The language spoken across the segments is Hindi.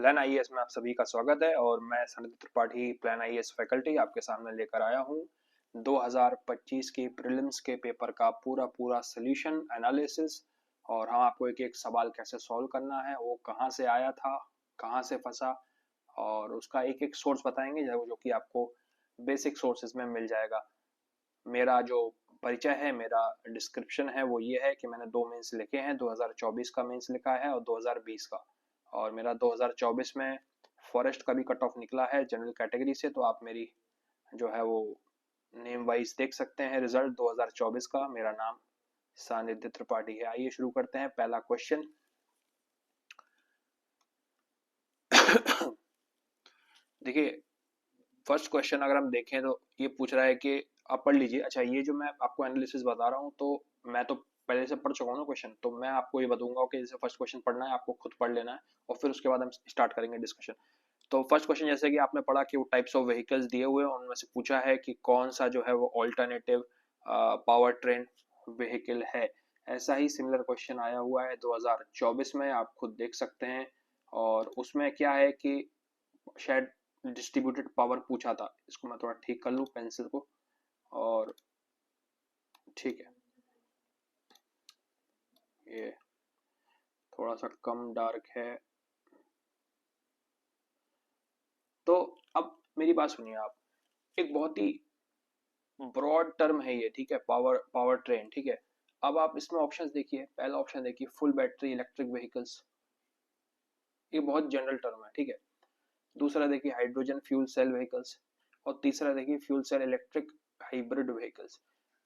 प्लान आईएएस में आप सभी का स्वागत है और मैं सनिधि त्रिपाठी प्लान आईएएस फैकल्टी आपके सामने लेकर आया हूँ 2025 के प्रीलिम्स के पेपर का पूरा पूरा सोल्यूशन एनालिसिस। और हम आपको एक एक सवाल कैसे सॉल्व करना है, वो कहाँ से आया था, कहाँ से फंसा, और उसका एक एक सोर्स बताएंगे जो कि आपको बेसिक सोर्सेज में मिल जाएगा। मेरा जो परिचय है, मेरा डिस्क्रिप्शन है, वो ये है कि मैंने दो मेंस लिखे हैं। 2024 का मेंस लिखा है और 2020 का। और मेरा 2024 में फॉरेस्ट का भी कट ऑफ निकला है जनरल कैटेगरी से, तो आप मेरी जो है वो नेम वाइज देख सकते हैं रिजल्ट 2024 का। मेरा नाम सानिध्य त्रिपाठी है। आइए शुरू करते हैं। पहला क्वेश्चन देखिए, फर्स्ट क्वेश्चन अगर हम देखें तो ये पूछ रहा है कि आप पढ़ लीजिए। अच्छा, ये जो मैं आपको एनालिसिस बता रहा हूँ तो मैं तो पहले से पढ़ चुका हूँ ना क्वेश्चन, तो मैं आपको ये बताऊंगा कि जैसे फर्स्ट क्वेश्चन पढ़ना है, आपको खुद पढ़ लेना है और फिर उसके बाद हम स्टार्ट करेंगे डिस्कशन। तो फर्स्ट क्वेश्चन जैसे कि आपने पढ़ा कि वो टाइप्स ऑफ व्हीकल्स दिए हुए हैं, उनमें से पूछा है कि कौन सा जो है वो ऑल्टरनेटिव पावर ट्रेन व्हीकल है। ऐसा ही सिमिलर क्वेश्चन आया हुआ है 2024 में, आप खुद देख सकते हैं। और उसमें क्या है कि शायद डिस्ट्रीब्यूटेड पावर पूछा था। इसको मैं थोड़ा ठीक कर लूँ पेंसिल को। और ठीक है, ये थोड़ा सा कम डार्क है। तो अब मेरी बात सुनिए आप। एक बहुत ही ब्रॉड टर्म है ये, ठीक है, पावर पावर ट्रेन, ठीक है। अब आप इसमें ऑप्शंस देखिए। पहला ऑप्शन देखिए, फुल बैटरी इलेक्ट्रिक व्हीकल्स। ये बहुत जनरल टर्म है, ठीक है। दूसरा देखिए, हाइड्रोजन फ्यूल सेल व्हीकल्स। और तीसरा देखिए, fuel cell electric hybrid vehicles.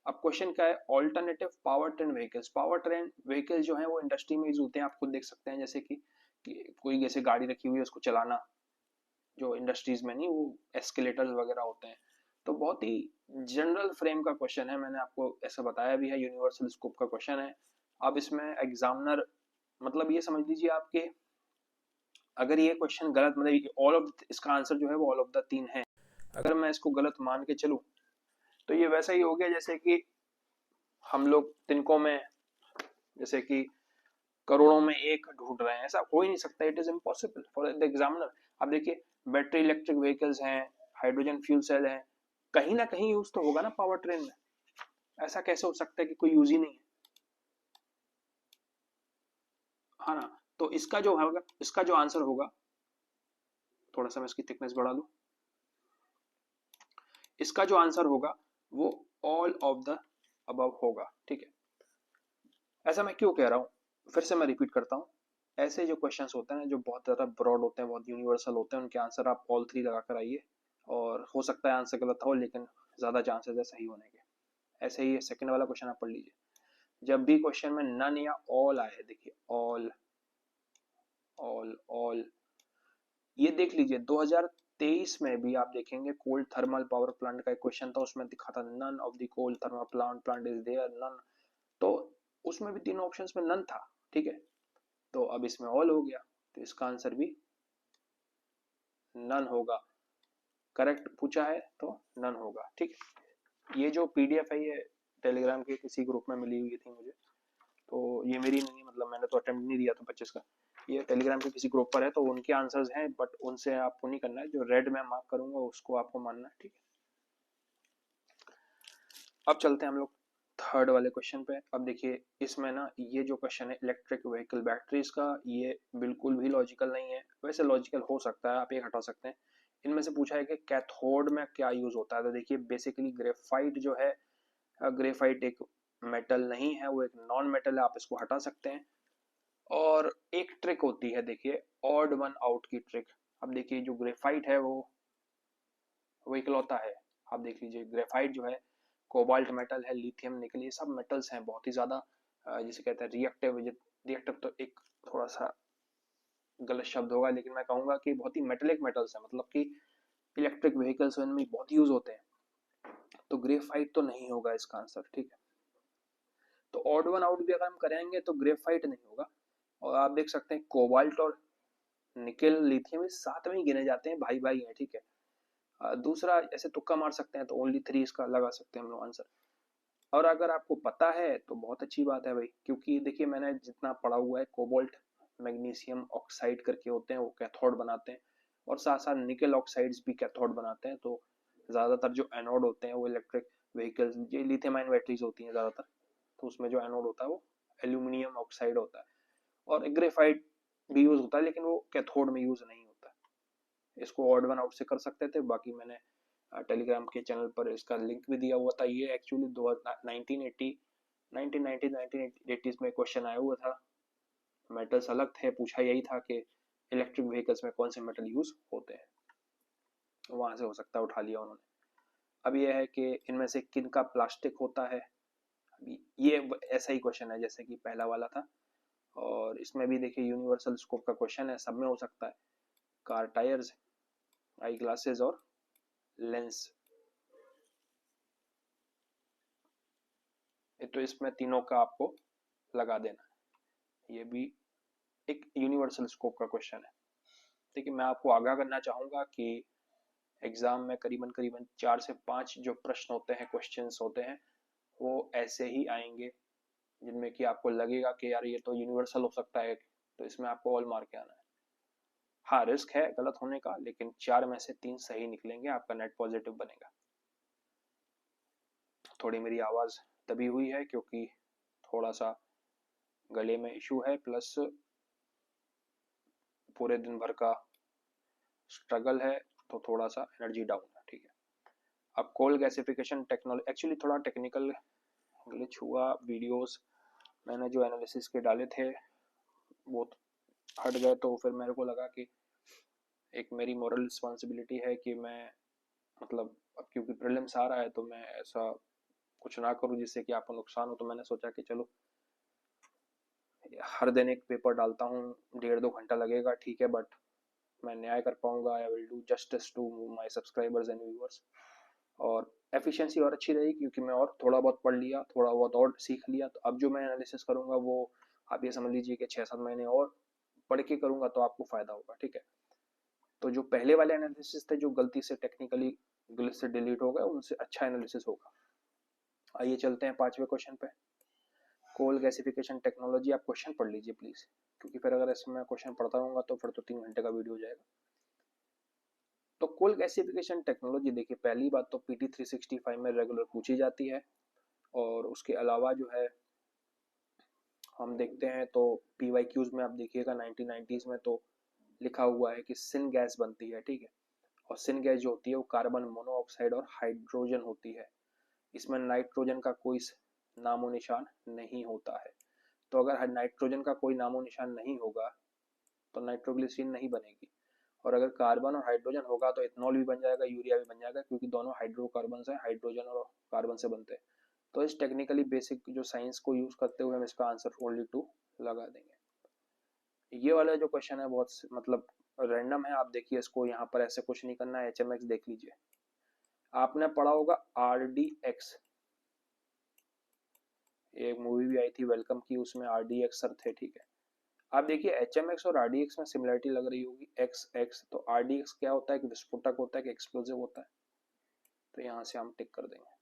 अब क्वेश्चन क्या है, alternative power train vehicles. Power train vehicle जो है वो इंडस्ट्री में यूज होते हैं, आप खुद देख सकते हैं। जैसे कि कोई जैसे गाड़ी रखी हुई है, उसको चलाना, जो इंडस्ट्रीज में नहीं, वो एस्केलेटर्स वगैरह होते हैं। तो बहुत ही जनरल फ्रेम का क्वेश्चन है, मैंने आपको ऐसा बताया भी है, यूनिवर्सल स्कोप का क्वेश्चन है। अब इसमें एग्जामिनर, मतलब ये समझ लीजिए आपके, अगर ये क्वेश्चन गलत, मतलब ऑल ऑफ इसका आंसर जो है वो ऑल ऑफ द तीन है, अगर मैं इसको गलत मान के चलूं तो ये वैसा ही हो गया जैसे कि हम लोग तिनकों में, जैसे कि करोड़ों में एक ढूंढ रहे हैं। ऐसा हो ही नहीं सकता, it is impossible for the examiner. अब देखिए, बैटरी इलेक्ट्रिक व्हीकल्स हैं, हाइड्रोजन फ्यूल सेल है, कहीं ना कहीं यूज तो होगा ना पावर ट्रेन में। ऐसा कैसे हो सकता है कि कोई यूज ही नहीं है, हाँ ना। तो इसका जो होगा, इसका जो आंसर होगा, थोड़ा सा मैं इसकी थिकनेस बढ़ा दूं, इसका जो आंसर होगा वो ऑल ऑफ द अबव होगा, ठीक है। ऐसा मैं क्यों कह रहा हूँ, फिर से मैं रिपीट करता हूँ। ऐसे जो क्वेश्चंस होते हैं जो बहुत ज़्यादा ब्रॉड होते हैं, बहुत यूनिवर्सल होते हैं, उनके आंसर आप ऑल थ्री लगा कर आइए। और हो सकता है आंसर गलत हो, लेकिन ज़्यादा चांसेस है सही होने के। ऐसे ही सेकंड वाला क्वेश्चन आप पढ़ लीजिए। जब भी क्वेश्चन में नन या ऑल आए, देखिए ऑल ऑल ऑल, ये देख लीजिए 2023 में भी आप देखेंगे कोल्ड थर्मल पावर प्लांट का एक क्वेश्चन था, उसमें दिखा था none of the cold thermal plant plant is there none. तो उसमें भी तीनों ऑप्शंस में नन था, ठीक है। तो अब इसमें ऑल हो गया, तो इसका आंसर भी नन होगा। करेक्ट पूछा है तो नन होगा, ठीक है। ये जो पीडीएफ है, ये टेलीग्राम के किसी ग्रुप में मिली हुई थी मुझे, तो ये मेरी नहीं, मतलब मैंने तो अटेम्प्ट नहीं दिया था 25 का। ये टेलीग्राम के किसी ग्रुप पर है, तो उनके आंसर्स हैं, बट उनसे आपको नहीं करना है। जो रेड में मार्क करूंगा उसको आपको मानना है, ठीक है। अब चलते हैं हम लोग थर्ड वाले क्वेश्चन पे। अब देखिए, इसमें ना ये जो क्वेश्चन है इलेक्ट्रिक व्हीकल बैटरीज का, ये बिल्कुल भी लॉजिकल नहीं है। वैसे लॉजिकल हो सकता है, आप एक हटा सकते हैं। इनमें से पूछा है कि कैथोड में क्या यूज होता है। तो देखिए, बेसिकली ग्रेफाइट जो है, ग्रेफाइट एक मेटल नहीं है, वो एक नॉन मेटल है, आप इसको हटा सकते हैं। और एक ट्रिक होती है, देखिए ऑड वन आउट की ट्रिक। अब देखिए, जो ग्रेफाइट है वो इकलौता है। आप देख लीजिए, ग्रेफाइट जो है कोबाल्ट मेटल है, लिथियम निकल, ये सब मेटल्स हैं बहुत ही ज्यादा, जिसे कहते हैं रिएक्टिव। रिएक्टिव तो एक थोड़ा सा गलत शब्द होगा, लेकिन मैं कहूंगा कि बहुत ही मेटेलिक मेटल्स है, मतलब कि इलेक्ट्रिक व्हीकल्स में बहुत यूज होते हैं। तो ग्रेफाइट तो नहीं होगा इसका आंसर, ठीक है। तो ऑड वन आउट भी अगर हम करेंगे तो ग्रेफाइट नहीं होगा। और आप देख सकते हैं कोबाल्ट और निकेल लिथियम इस साथ में ही गिने जाते हैं, भाई भाई है, ठीक है। दूसरा ऐसे तुक्का मार सकते हैं, तो ओनली थ्री इसका लगा सकते हैं हम लोग आंसर। और अगर आपको पता है तो बहुत अच्छी बात है भाई, क्योंकि देखिए मैंने जितना पढ़ा हुआ है, कोबाल्ट मैग्नीशियम ऑक्साइड करके होते हैं, वो कैथोड बनाते हैं, और साथ साथ निकल ऑक्साइड्स भी कैथोड बनाते हैं। तो ज़्यादातर जो एनोड होते हैं वो इलेक्ट्रिक व्हीकल्स, ये लिथियम आयन बैटरीज होती हैं ज़्यादातर, तो उसमें जो एनोड होता है वो एल्यूमिनियम ऑक्साइड होता है। और ग्रेफाइट भी यूज होता है, लेकिन वो कैथोड में यूज नहीं होता। इसको ऑड वन आउट से कर सकते थे। बाकी मैंने टेलीग्राम के चैनल पर इसका लिंक भी दिया हुआ था। ये एक्चुअली 1980s में क्वेश्चन आया हुआ था। मेटल्स अलग थे, पूछा यही था कि इलेक्ट्रिक व्हीकल्स में कौन से मेटल यूज होते हैं, वहां से हो सकता है उठा लिया उन्होंने। अब ये है कि इनमें से किन का प्लास्टिक होता है। अभी ये ऐसा ही क्वेश्चन है जैसे कि पहला वाला था, और इसमें भी देखिए यूनिवर्सल स्कोप का क्वेश्चन है, सब में हो सकता है। कार टायर्स, आई ग्लासेस और लेंस, तो इसमें तीनों का आपको लगा देना। ये भी एक यूनिवर्सल स्कोप का क्वेश्चन है। देखिए मैं आपको आगाह करना चाहूंगा कि एग्जाम में करीबन करीबन 4 से 5 जो प्रश्न होते हैं, क्वेश्चंस होते हैं, वो ऐसे ही आएंगे जिनमें कि आपको लगेगा कि यार ये तो यूनिवर्सल हो सकता है, तो इसमें आपको ऑल मार्क के आना है। हाँ, रिस्क है गलत होने का, लेकिन 4 में से 3 सही निकलेंगे, आपका नेट पॉजिटिव बनेगा। थोड़ी मेरी आवाज दबी हुई है क्योंकि थोड़ा सा गले में इशू है, प्लस पूरे दिन भर का स्ट्रगल है, तो थोड़ा सा एनर्जी डाउन है। ठीक है, अब कोल गैसिफिकेशन टेक्नोलॉजी, एक्चुअली थोड़ा टेक्निकल ग्लिच हुआ। वीडियोस मैंने जो एनालिसिस के डाले थे वो हट गए, तो फिर मेरे को लगा कि एक मेरी मॉरल रिस्पॉन्सिबिलिटी है कि मैं, मतलब अब क्योंकि प्रीलिम्स आ रहा है तो मैं ऐसा कुछ ना करूं जिससे कि आपको नुकसान हो। तो मैंने सोचा कि चलो हर दिन एक पेपर डालता हूँ, 1.5-2 घंटा लगेगा, ठीक है, बट मैं न्याय कर पाऊंगा। I will do justice to my subscribers and viewers, और एफिशिएंसी और अच्छी रहेगी क्योंकि मैं और थोड़ा बहुत पढ़ लिया, थोड़ा बहुत और सीख लिया। तो अब जो मैं एनालिसिस करूंगा वो आप ये समझ लीजिए कि 6-7 महीने और पढ़ के करूंगा तो आपको फायदा होगा। ठीक है, तो जो पहले वाले एनालिसिस थे जो गलती से टेक्निकली ग्लिच से डिलीट हो गए, उनसे अच्छा एनालिसिस होगा। आइए चलते हैं 5वें क्वेश्चन पे। कोल गैसिफिकेशन टेक्नोलॉजी, आप क्वेश्चन पढ़ लीजिए प्लीज, क्योंकि फिर अगर इसमें क्वेश्चन पढ़ता रहूंगा तो फिर तो 3 घंटे का वीडियो हो जाएगा। तो कोल गैसिफिकेशन टेक्नोलॉजी, देखिए पहली बात तो PT 365 में रेगुलर पूछी जाती है, और उसके अलावा जो है हम देखते हैं तो PYQs में आप देखिएगा 1990s में तो लिखा हुआ है कि सिन गैस बनती है। ठीक है, और सिन गैस जो होती है वो कार्बन मोनोऑक्साइड और हाइड्रोजन होती है। इसमें नाइट्रोजन का कोई नामो निशान नहीं होता है। तो अगर नाइट्रोजन का कोई नामो निशान नहीं होगा तो नाइट्रोग्लिसरीन नहीं बनेगी, और अगर कार्बन और हाइड्रोजन होगा तो इथेनॉल भी बन जाएगा, यूरिया भी बन जाएगा, क्योंकि दोनों हाइड्रोकार्बन हैं, हाइड्रोजन और कार्बन से बनते हैं। तो इस टेक्निकली बेसिक जो साइंस को यूज करते हुए हम इसका आंसर ओनली 2 लगा देंगे। ये वाला जो क्वेश्चन है बहुत मतलब रैंडम है, आप देखिए इसको, यहाँ पर ऐसे कुछ नहीं करना है। HMX देख लीजिए, आपने पढ़ा होगा RDX, एक मूवी भी आई थी वेलकम की, उसमें RDX सर थे। ठीक है, आप देखिए HMX और RDX में सिमिलरिटी लग रही होगी, XX, तो RDX क्या होता है, कि विस्फोटक होता है, कि एक्सप्लोजिव होता है, तो यहाँ से हम टिक कर देंगे।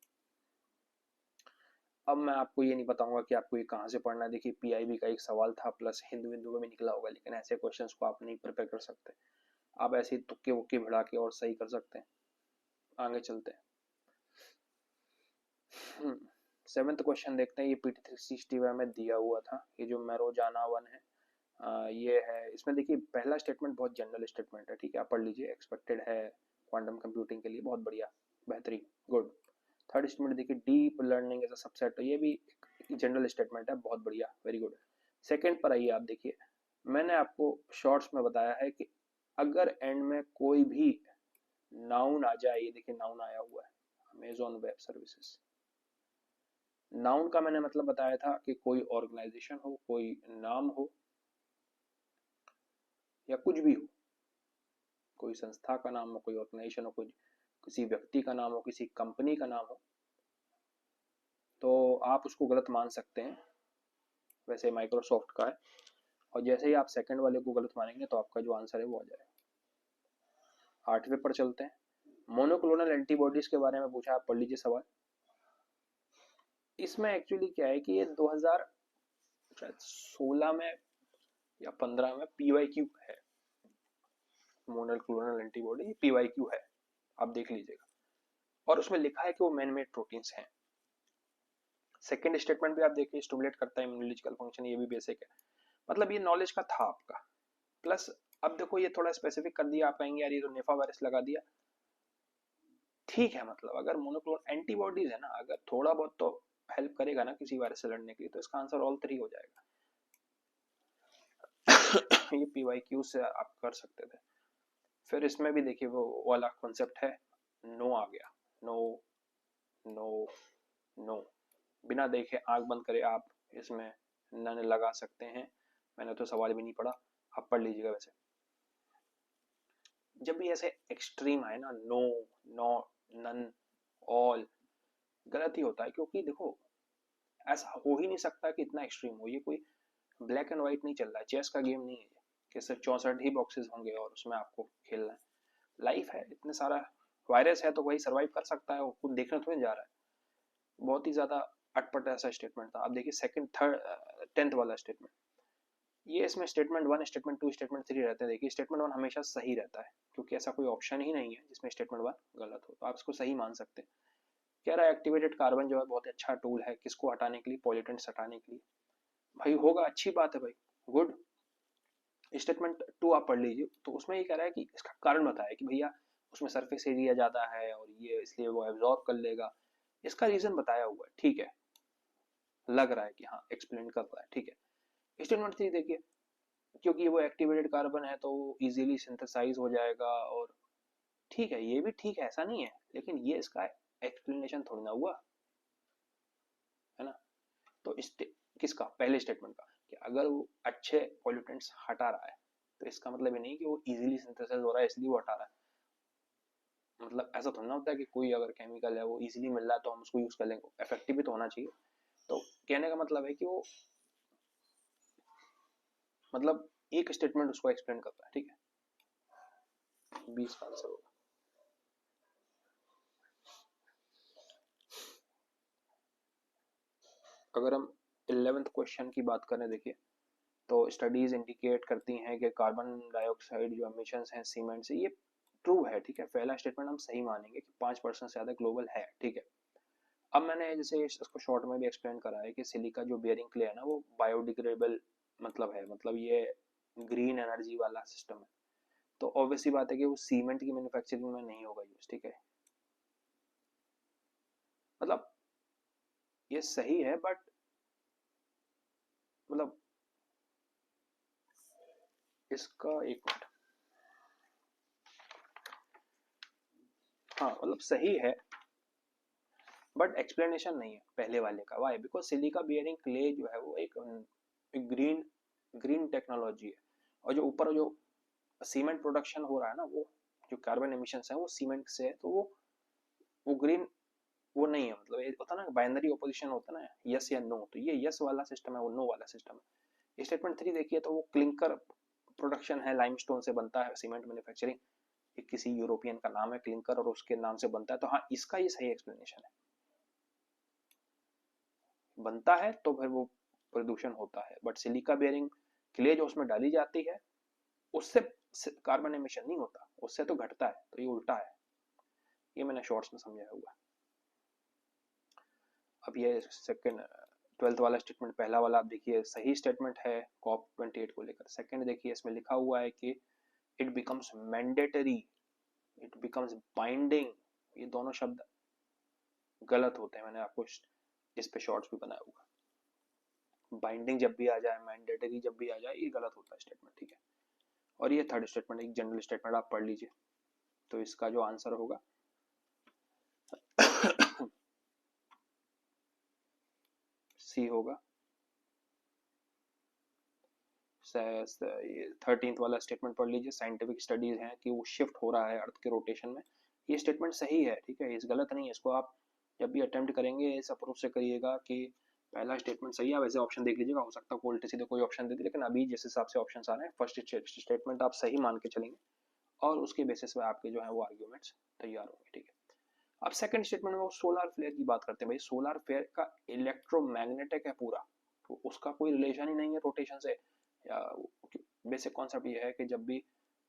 अब मैं आपको ये नहीं बताऊंगा कि आपको ये कहाँ से पढ़ना है। देखिए PIB का एक सवाल था, प्लस हिंदू बिंदु में भी निकला होगा, लेकिन ऐसे क्वेश्चंस को आप नहीं प्रिपेयर कर सकते, आप ऐसे तुक्के वुक्के भिड़ा के और सही कर सकते हैं। आगे चलते हैं। 7th क्वेश्चन देखते हैं, ये PT 365 में दिया हुआ था, ये जो मैरोजाना 1 है, ये है। इसमें देखिए पहला स्टेटमेंट बहुत जनरल स्टेटमेंट है, ठीक है, आप पढ़ लीजिए, एक्सपेक्टेड है क्वांटम कंप्यूटिंग के लिए, बहुत बढ़िया, बेहतरीन, गुड। थर्ड स्टेटमेंट देखिए, deep learning as a subset, तो ये भी एक जनरल स्टेटमेंट है, बहुत बढ़िया, वेरी गुड। सेकंड पर आइए, आप देखिए मैंने आपको शॉर्ट्स में बताया है कि अगर एंड में कोई भी नाउन आ जाए, ये देखिए नाउन आया हुआ है, अमेजॉन वेब सर्विसेज। नाउन का मैंने मतलब बताया था कि कोई ऑर्गेनाइजेशन हो, कोई नाम हो, या कुछ भी हो, कोई संस्था का नाम हो, कोई ऑर्गेनाइजेशन हो, कोई किसी व्यक्ति का नाम हो, किसी कंपनी का नाम हो, तो आप उसको गलत मान सकते हैं। वैसे माइक्रोसॉफ्ट का है, और जैसे ही आप सेकंड वाले को गलत मानेंगे तो आपका जो आंसर है वो आ जाएगा। 8वें पर चलते हैं। मोनोक्लोनल एंटीबॉडीज के बारे में पूछा, आप पढ़ लीजिए सवाल। इसमें एक्चुअली क्या है कि ये 2016 में या 15 में PYQ है, मोनोक्लोनल एंटीबॉडी PYQ है, आप देख लीजिएगा। और उसमें लिखा है कि वो मैन मेड प्रोटीन्स हैं। सेकंड स्टेटमेंट भी आप देखिए, स्टिमुलेट करता है इम्यूनोलॉजिकल फंक्शन, ये भी बेसिक है। मतलब ये नॉलेज का था आपका। प्लस अब देखो ये थोड़ा स्पेसिफिक कर दिया, आप कहेंगे यार ये तो निफा वायरस लगा दिया, ठीक है। मतलब अगर मोनोक्लोनल एंटीबॉडीज है ना, अगर थोड़ा बहुत तो हेल्प करेगा ना किसी वायरस से लड़ने के लिए, तो इसका आंसर ऑल 3 हो जाएगा। ये PYQ से आप कर सकते थे। फिर इसमें भी देखिए वो वाला कॉन्सेप्ट है, नो आ गया, नो नो नो, बिना देखे आंख बंद करे आप इसमें नन लगा सकते हैं। मैंने तो सवाल भी नहीं पढ़ा, आप पढ़ लीजिएगा। वैसे जब भी ऐसे एक्सट्रीम आए ना, नो, नॉट, नन, ऑल, गलत ही होता है। क्योंकि देखो ऐसा हो ही नहीं सकता कि इतना एक्सट्रीम हो। ये कोई ब्लैक एंड व्हाइट नहीं चल रहा है, चेस का गेम नहीं है कि सिर्फ 64 ही बॉक्सेस होंगे और उसमें आपको खेलना है। लाइफ है, इतने सारा वायरस है तो वही सरवाइव कर सकता है, वो खुद देखने थोड़ी जा रहा है। बहुत ही ज्यादा अटपट ऐसा स्टेटमेंट था। आप देखिए सेकंड, थर्ड, 10th वाला स्टेटमेंट, ये इसमें स्टेटमेंट 1, स्टेटमेंट 2, स्टेटमेंट 3 रहते हैं। देखिए स्टेटमेंट 1 हमेशा सही रहता है, क्योंकि ऐसा कोई ऑप्शन ही नहीं है जिसमें स्टेटमेंट 1 गलत हो, तो आप इसको सही मान सकते हैं। कह रहा है एक्टिवेटेड कार्बन जो है बहुत अच्छा टूल है, किसको हटाने के लिए, पॉल्यूटेंट्स हटाने के लिए। भाई होगा, अच्छी बात है भाई, गुड। स्टेटमेंट 2 आप पढ़ लीजिए, तो उसमें ये कह रहा है कि इसका कारण बताया कि भैया उसमें सरफेस एरिया ज्यादा है और ये इसलिए वो एब्जॉर्ब कर लेगा, इसका रीजन बताया हुआ है, ठीक है, लग रहा है कि हाँ एक्सप्लेन कर रहा है, ठीक है। स्टेटमेंट 3 देखिए, क्योंकि वो एक्टिवेटेड कार्बन है तो वो इजीली सिंथेसाइज हो जाएगा, और ठीक है, ये भी ठीक है, ऐसा नहीं है, लेकिन ये इसका एक्सप्लेनेशन थोड़ी ना हुआ, है ना। तो इस किसका, पहले स्टेटमेंट का, कि अगर वो अच्छे पॉल्यूटेंट्स हटा रहा है, तो इसका मतलब ये नहीं कि वो इजीली सिंथेसाइज हो रहा है इसलिए वो हटा रहा है। मतलब ऐसा थोड़ा ना होता है कि कोई अगर केमिकल है वो इजीली मिल रहा है तो हम उसको यूज कर लेंगे, इफेक्टिव भी तो होना चाहिए। तो कहने का मतलब है कि वो, मतलब एक स्टेटमेंट उसको एक्सप्लेन करता है, ठीक है। 20 का आंसर होगा। अगर हम 11th क्वेश्चन की बात करें, देखिए तो स्टडीज इंडिकेट करती हैं कि कार्बन डाइऑक्साइड जो एमिशंस हैं सीमेंट से, ये ट्रू है, ठीक है। पहला स्टेटमेंट हम सही मानेंगे कि 5% से ज्यादा ग्लोबल है, ठीक है। अब मैंने जैसे इसको शॉर्ट में भी एक्सप्लेन करा है कि सिलिका जो बियरिंग क्ले है ना, वो बायोडिग्रेडेबल मतलब है, मतलब ये ग्रीन एनर्जी वाला सिस्टम है। तो ऑब्वियसली बात है कि वो सीमेंट की मैन्युफैक्चरिंग में नहीं होगा यूज, ठीक है। मतलब ये सही है, बट मतलब इसका एक मिनट, हाँ मतलब सही है, बट एक्सप्लेनेशन नहीं है पहले वाले का। Why? Because silica bearing clay जो है वो एक ग्रीन ग्रीन टेक्नोलॉजी है, और जो ऊपर जो सीमेंट प्रोडक्शन हो रहा है ना, वो जो कार्बन एमिशंस है वो सीमेंट से है, तो वो ग्रीन वो नहीं है। मतलब होता ना बाइनरी ऑपोजिशन होता ना, यस या नो, तो ये यस वाला सिस्टम है, वो नो वाला सिस्टम है। स्टेटमेंट 3 देखिए तो वो क्लिंकर प्रोडक्शन है, लाइमस्टोन से बनता है सीमेंट मैन्युफैक्चरिंग, एक किसी यूरोपियन का नाम है क्लिंकर और उसके नाम से बनता है। तो हाँ, इसका ये सही एक्सप्लेनेशन है, बनता है तो फिर वो प्रदूषण होता है। बट सिलिका बेयरिंग क्ले जो उसमें डाली जाती है उससे कार्बन एमिशन नहीं होता, उससे तो घटता है, तो ये उल्टा है। ये मैंने शॉर्ट्स में समझाया हुआ। अब ये सेकंड 12th वाला स्टेटमेंट, पहला वाला आप देखिए सही स्टेटमेंट है कॉप 28 को लेकर। सेकंड देखिए इसमें लिखा हुआ है कि it becomes mandatory, it becomes binding, ये दोनों शब्द गलत होते हैं। मैंने आपको इस पे शॉर्ट्स भी बनाया हुआ। बाइंडिंग जब भी आ जाए, मैंडेटरी जब भी आ जाए, ये गलत होता है स्टेटमेंट, ठीक है। और ये थर्ड स्टेटमेंट एक जनरल स्टेटमेंट, आप पढ़ लीजिए। तो इसका जो आंसर होगा सी होगा। 13th वाला स्टेटमेंट पढ़ लीजिए, साइंटिफिक स्टडीज हैं कि वो शिफ्ट हो रहा है अर्थ के रोटेशन में, ये स्टेटमेंट सही है, ठीक है, इस गलत नहीं है। इसको आप जब भी अटेम्प्ट करेंगे इस अप्रोच से करिएगा कि पहला स्टेटमेंट सही है। वैसे ऑप्शन देख लीजिएगा, हो सकता है कोई उल्टे सीधे कोई ऑप्शन दे दे, लेकिन अभी जिस हिसाब से ऑप्शन आ रहे हैं फर्स्ट स्टेटमेंट आप सही मान के चलेंगे, और उसके बेसिस पे आपके जो है वो आर्ग्यूमेंट्स तैयार होंगे, ठीक है। अब सेकंड स्टेटमेंट में वो सोलर फ्लेयर की बात करते हैं। भाई सोलर फ्लेयर का इलेक्ट्रोमैग्नेटिक है पूरा, तो उसका कोई रिलेशन ही नहीं है रोटेशन से। या बेसिक कॉन्सेप्ट ये है कि जब भी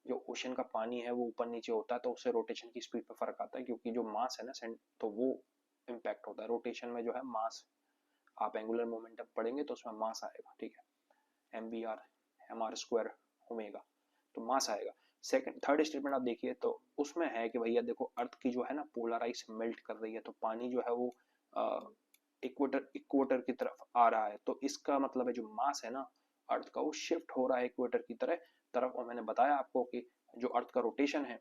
जो ओशन का पानी है वो ऊपर नीचे होता है तो उससे रोटेशन की स्पीड पर फर्क आता है, क्योंकि जो मास है ना तो वो इम्पैक्ट होता है रोटेशन में, जो है मास। आप एंगुलर मोमेंटम पढ़ेंगे तो उसमें मास आएगा, ठीक है, M B R M R square omega, तो मास आएगा। सेकंड थर्ड स्टेटमेंट आप देखिए तो उसमें है कि भैया देखो अर्थ की जो है ना पोलराइज मेल्ट कर रही है, तो पानी जो है वो इक्वेटर इक्वेटर की तरफ आ रहा है, तो इसका मतलब है जो मास है ना अर्थ का वो शिफ्ट हो रहा है इक्वेटर की तरफ। और मैंने बताया आपको कि जो अर्थ का रोटेशन है,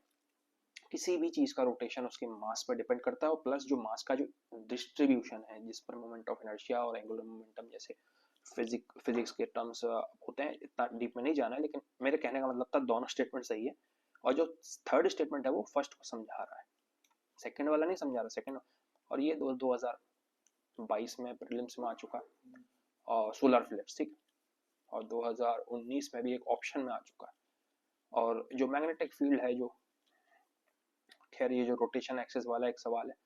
किसी भी चीज का रोटेशन उसके मास पर डिपेंड करता है, और प्लस जो मास का जो डिस्ट्रीब्यूशन है जिस पर मोमेंट ऑफ इनर्शिया और एंगुलर मोमेंटम जैसे फिजिक्स के टर्म्स होते हैं, इतना डीप में नहीं जाना है, लेकिन मेरे कहने का मतलब था दोनों स्टेटमेंट सही है। और जो थर्ड स्टेटमेंट है वो फर्स्ट को समझा रहा है, सेकंड वाला नहीं समझा रहा, सेकंड। और ये 2022 में प्रीलिम्स में आ चुका है और सोलर फ्लेयर्स, ठीक है, और 2019 में भी एक ऑप्शन में आ चुका है। और जो मैग्नेटिक फील्ड है, जो खैर ये जो रोटेशन एक्सिस वाला एक सवाल है,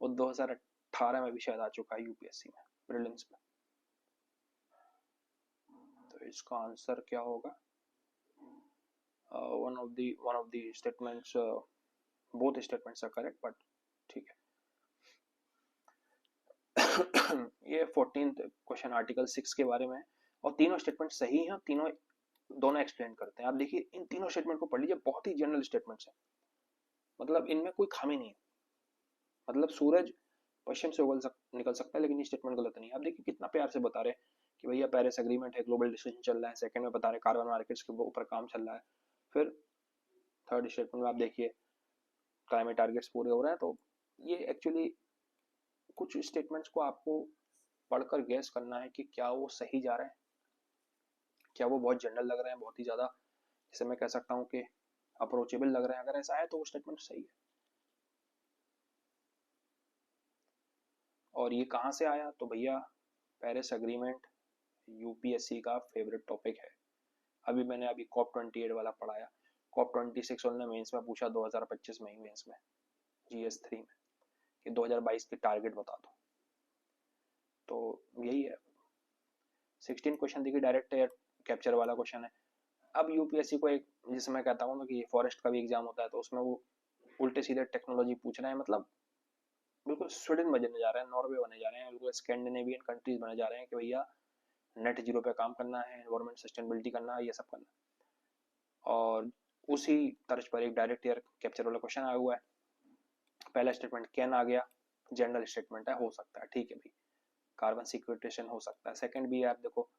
वो 2018 में भी शायद आ चुका है यूपीएससी में प्रीलिम्स में। तो इसका आंसर क्या होगा? one of the statements, both statements are correct, but ठीक है। ये 14th क्वेश्चन आर्टिकल 6 के बारे में है, और तीनों स्टेटमेंट सही हैं, तीनों दोनों एक्सप्लेन करते हैं। आप देखिए इन तीनों स्टेटमेंट को पढ़ लीजिए, बहुत ही जनरल स्टेटमेंट्स हैं, मतलब इनमें कोई खामी नहीं है। मतलब सूरज पश्चिम से निकल सकता है, लेकिन ये स्टेटमेंट गलत नहीं है। आप देखिए कितना प्यार से बता रहे हैं कि भैया पेरिस एग्रीमेंट है, ग्लोबल डिस्कशन चल रहा है। सेकंड में बता रहे कार्बन मार्केट्स के ऊपर काम चल रहा है। फिर थर्ड स्टेटमेंट में आप देखिए क्लाइमेट टारगेट्स पूरे हो रहे हैं। तो ये एक्चुअली कुछ स्टेटमेंट्स को आपको पढ़कर गैस करना है कि क्या वो सही जा रहे हैं, क्या वो बहुत जनरल लग रहे हैं, बहुत ही ज्यादा, जैसे मैं कह सकता हूँ कि अप्रोचेबल लग रहे हैं। अगर ऐसा है तो वो स्टेटमेंट सही है। और ये कहाँ से आया? तो भैया पेरिस एग्रीमेंट यूपीएससी का फेवरेट टॉपिक है। मैंने कॉप 28 वाला पढ़ाया, कॉप 26 उन्होंने मेंस में पूछा 2025 में ही मेंस में जीएस 3 में कि 2022 के टारगेट बता दो। तो यही है। 16 क्वेश्चन देखिए डायरेक्ट एयर कैप्चर वाला क्वेश्चन है। अब यूपीएससी को एक, जिसे मैं कहता हूँ ना कि फॉरेस्ट का भी एग्जाम होता है, तो उसमें वो उल्टे सीधे टेक्नोलॉजी पूछ रहे हैं, मतलब बिल्कुल स्वीडन बनने जा रहे हैं, नॉर्वे बनने जा रहे हैं, बिल्कुल स्कैंडिनेवियन कंट्रीज बनने जा रहे हैं कि भैया नेट जीरो पे काम करना है, एनवायरमेंट सस्टेनेबिलिटी करना है, ये सब करना है। और उसी तर्ज पर एक डायरेक्ट एयर कैप्चर वाला क्वेश्चन आया हुआ है। पहला स्टेटमेंट कैन आ गया, जनरल स्टेटमेंट है, हो सकता है, ठीक है भाई, कार्बन सिक्वेस्ट्रेशन हो सकता है। सेकंड भी आप देखो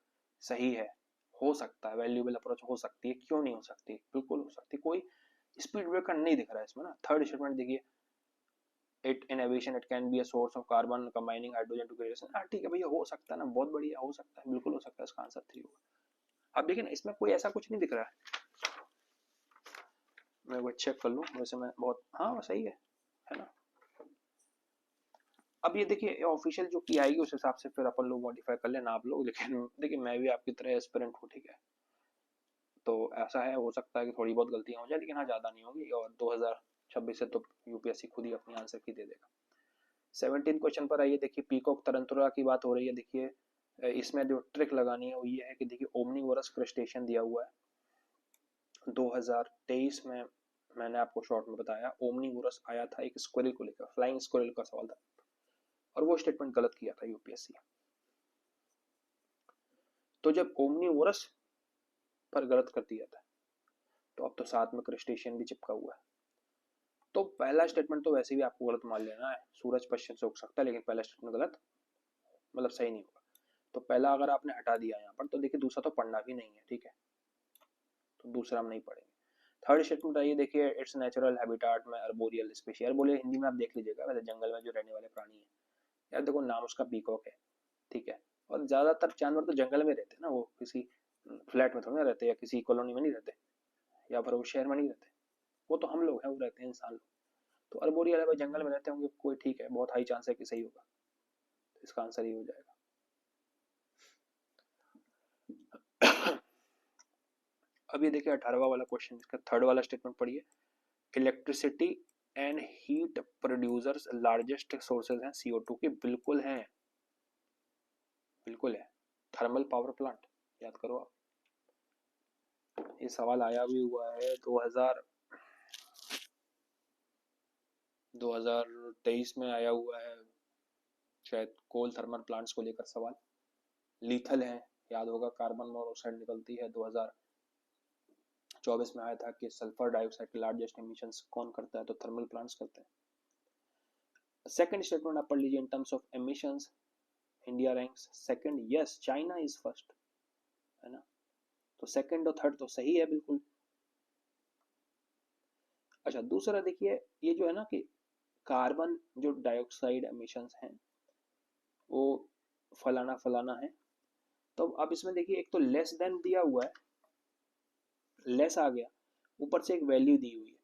सही है, हो सकता है, वैल्यूएबल अप्रोच हो सकती है, क्यों नहीं हो सकती, बिल्कुल हो सकती है, कोई स्पीड ब्रेकर नहीं दिख रहा है इसमें ना। थर्ड स्टेटमेंट देखिए, it in aviation it can be a source of carbon combining hydrogen to creation, हाँ ठीक है भैया, हो सकता है ना, बहुत बढ़िया, हो सकता है, बिल्कुल हो सकता है, इसका आंसर 3 होगा। अब देखिए ना इसमें कोई ऐसा कुछ नहीं दिख रहा है, मैं वो चेक कर लूँ, वैसे मैं बहुत, हाँ सही है ना। अब ये देखिए ऑफिशियल जो की आएगी उस हिसाब से फिर अपन लोग मॉडिफाई कर लेना आप लोग, लेकिन देखिए मैं भी आपकी तरह एस्पिरेंट हूँ, ठीक है, तो ऐसा है, हो सकता है कि थोड़ी बहुत गलतियां हो जाए, लेकिन हाँ ज्यादा नहीं होगी, और 2026 से तो यूपीएससी खुद ही अपनी आंसर की दे देगा। 17 क्वेश्चन पर आइए, देखिए पीकॉक तरंतुला की बात हो रही है। देखिए इसमें जो ट्रिक लगानी है वो ये है कि देखिए ओमनीवोरस क्रस्टेशियन दिया हुआ है 2023 में, मैंने आपको शॉर्ट में बताया ओमनीवोरस आया था एक स्क्विरल को लेकर, फ्लाइंग स्क्विरल का सवाल था, और वो स्टेटमेंट गलत किया था यूपीएससी। तो जब ओमनीवोरस पर गलत कर दिया था, तो अब तो साथ में क्रस्टेशियन भी चिपका हुआ है। तो पहला स्टेटमेंट तो वैसे भी आपको गलत मान लेना है, सूरज पश्चिम से उग सकता है, लेकिन पहला स्टेटमेंट गलत, मतलब सही नहीं होगा। तो पहला अगर आपने हटा दिया यहाँ पर, तो देखिए दूसरा तो पढ़ना भी नहीं है, ठीक है, तो दूसरा हम नहीं पढ़ेंगे। थर्ड स्टेटमेंट आइए, देखिए इट्स नेचुरल हैबिटाट में अर्बोरियल स्पीशीज, अर्बोरियल हिंदी में आप देख लीजिएगा, वैसे जंगल में जो रहने वाले प्राणी है। यार देखो नाम उसका पीकॉक है, ठीक है, और ज्यादातर जानवर तो जंगल में रहते हैं ना, वो किसी फ्लैट में थोड़ी ना रहते, या किसी कॉलोनी में नहीं रहते, या फिर वो शहर में नहीं रहते, वो तो हम लोग हैं, वो रहते हैं इंसान लोग। तो अर्बोरियल है भाई, जंगल में रहते होंगे कोई, ठीक है, बहुत हाई चांस है कि सही होगा, तो इसका आंसर ही हो जाएगा। अब ये देखिए 18वां वाला क्वेश्चन, इसका थर्ड वाला स्टेटमेंट पढ़िए, electricity and heat producers largest sources हैं CO2 के, बिल्कुल हैं, बिल्कुल है, थर्मल पावर प्लांट, याद करो आप। ये सवाल आया भी हुआ है 2023 में आया हुआ है शायद, कोल थर्मल प्लांट्स को लेकर सवाल लीथल है, याद होगा, कार्बन मोनोऑक्साइड निकलती है। 2024 में आया था कि सल्फर डाइऑक्साइड के लार्जेस्ट एमिशंस कौन करता है, तो थर्मल प्लांट्स करते हैं। सेकंड स्टेटमेंट आप पढ़ लीजिए, in terms of emissions India ranks second, yes China is first, है ना, तो सेकंड और थर्ड तो सही है बिल्कुल। अच्छा दूसरा देखिए, ये जो है ना कि कार्बन जो डाइऑक्साइड एमिशंस हैं वो फलाना फलाना है, तो अब इसमें देखिए एक तो लेस देन दिया हुआ है, लेस आ गया, ऊपर से एक वैल्यू दी हुई है,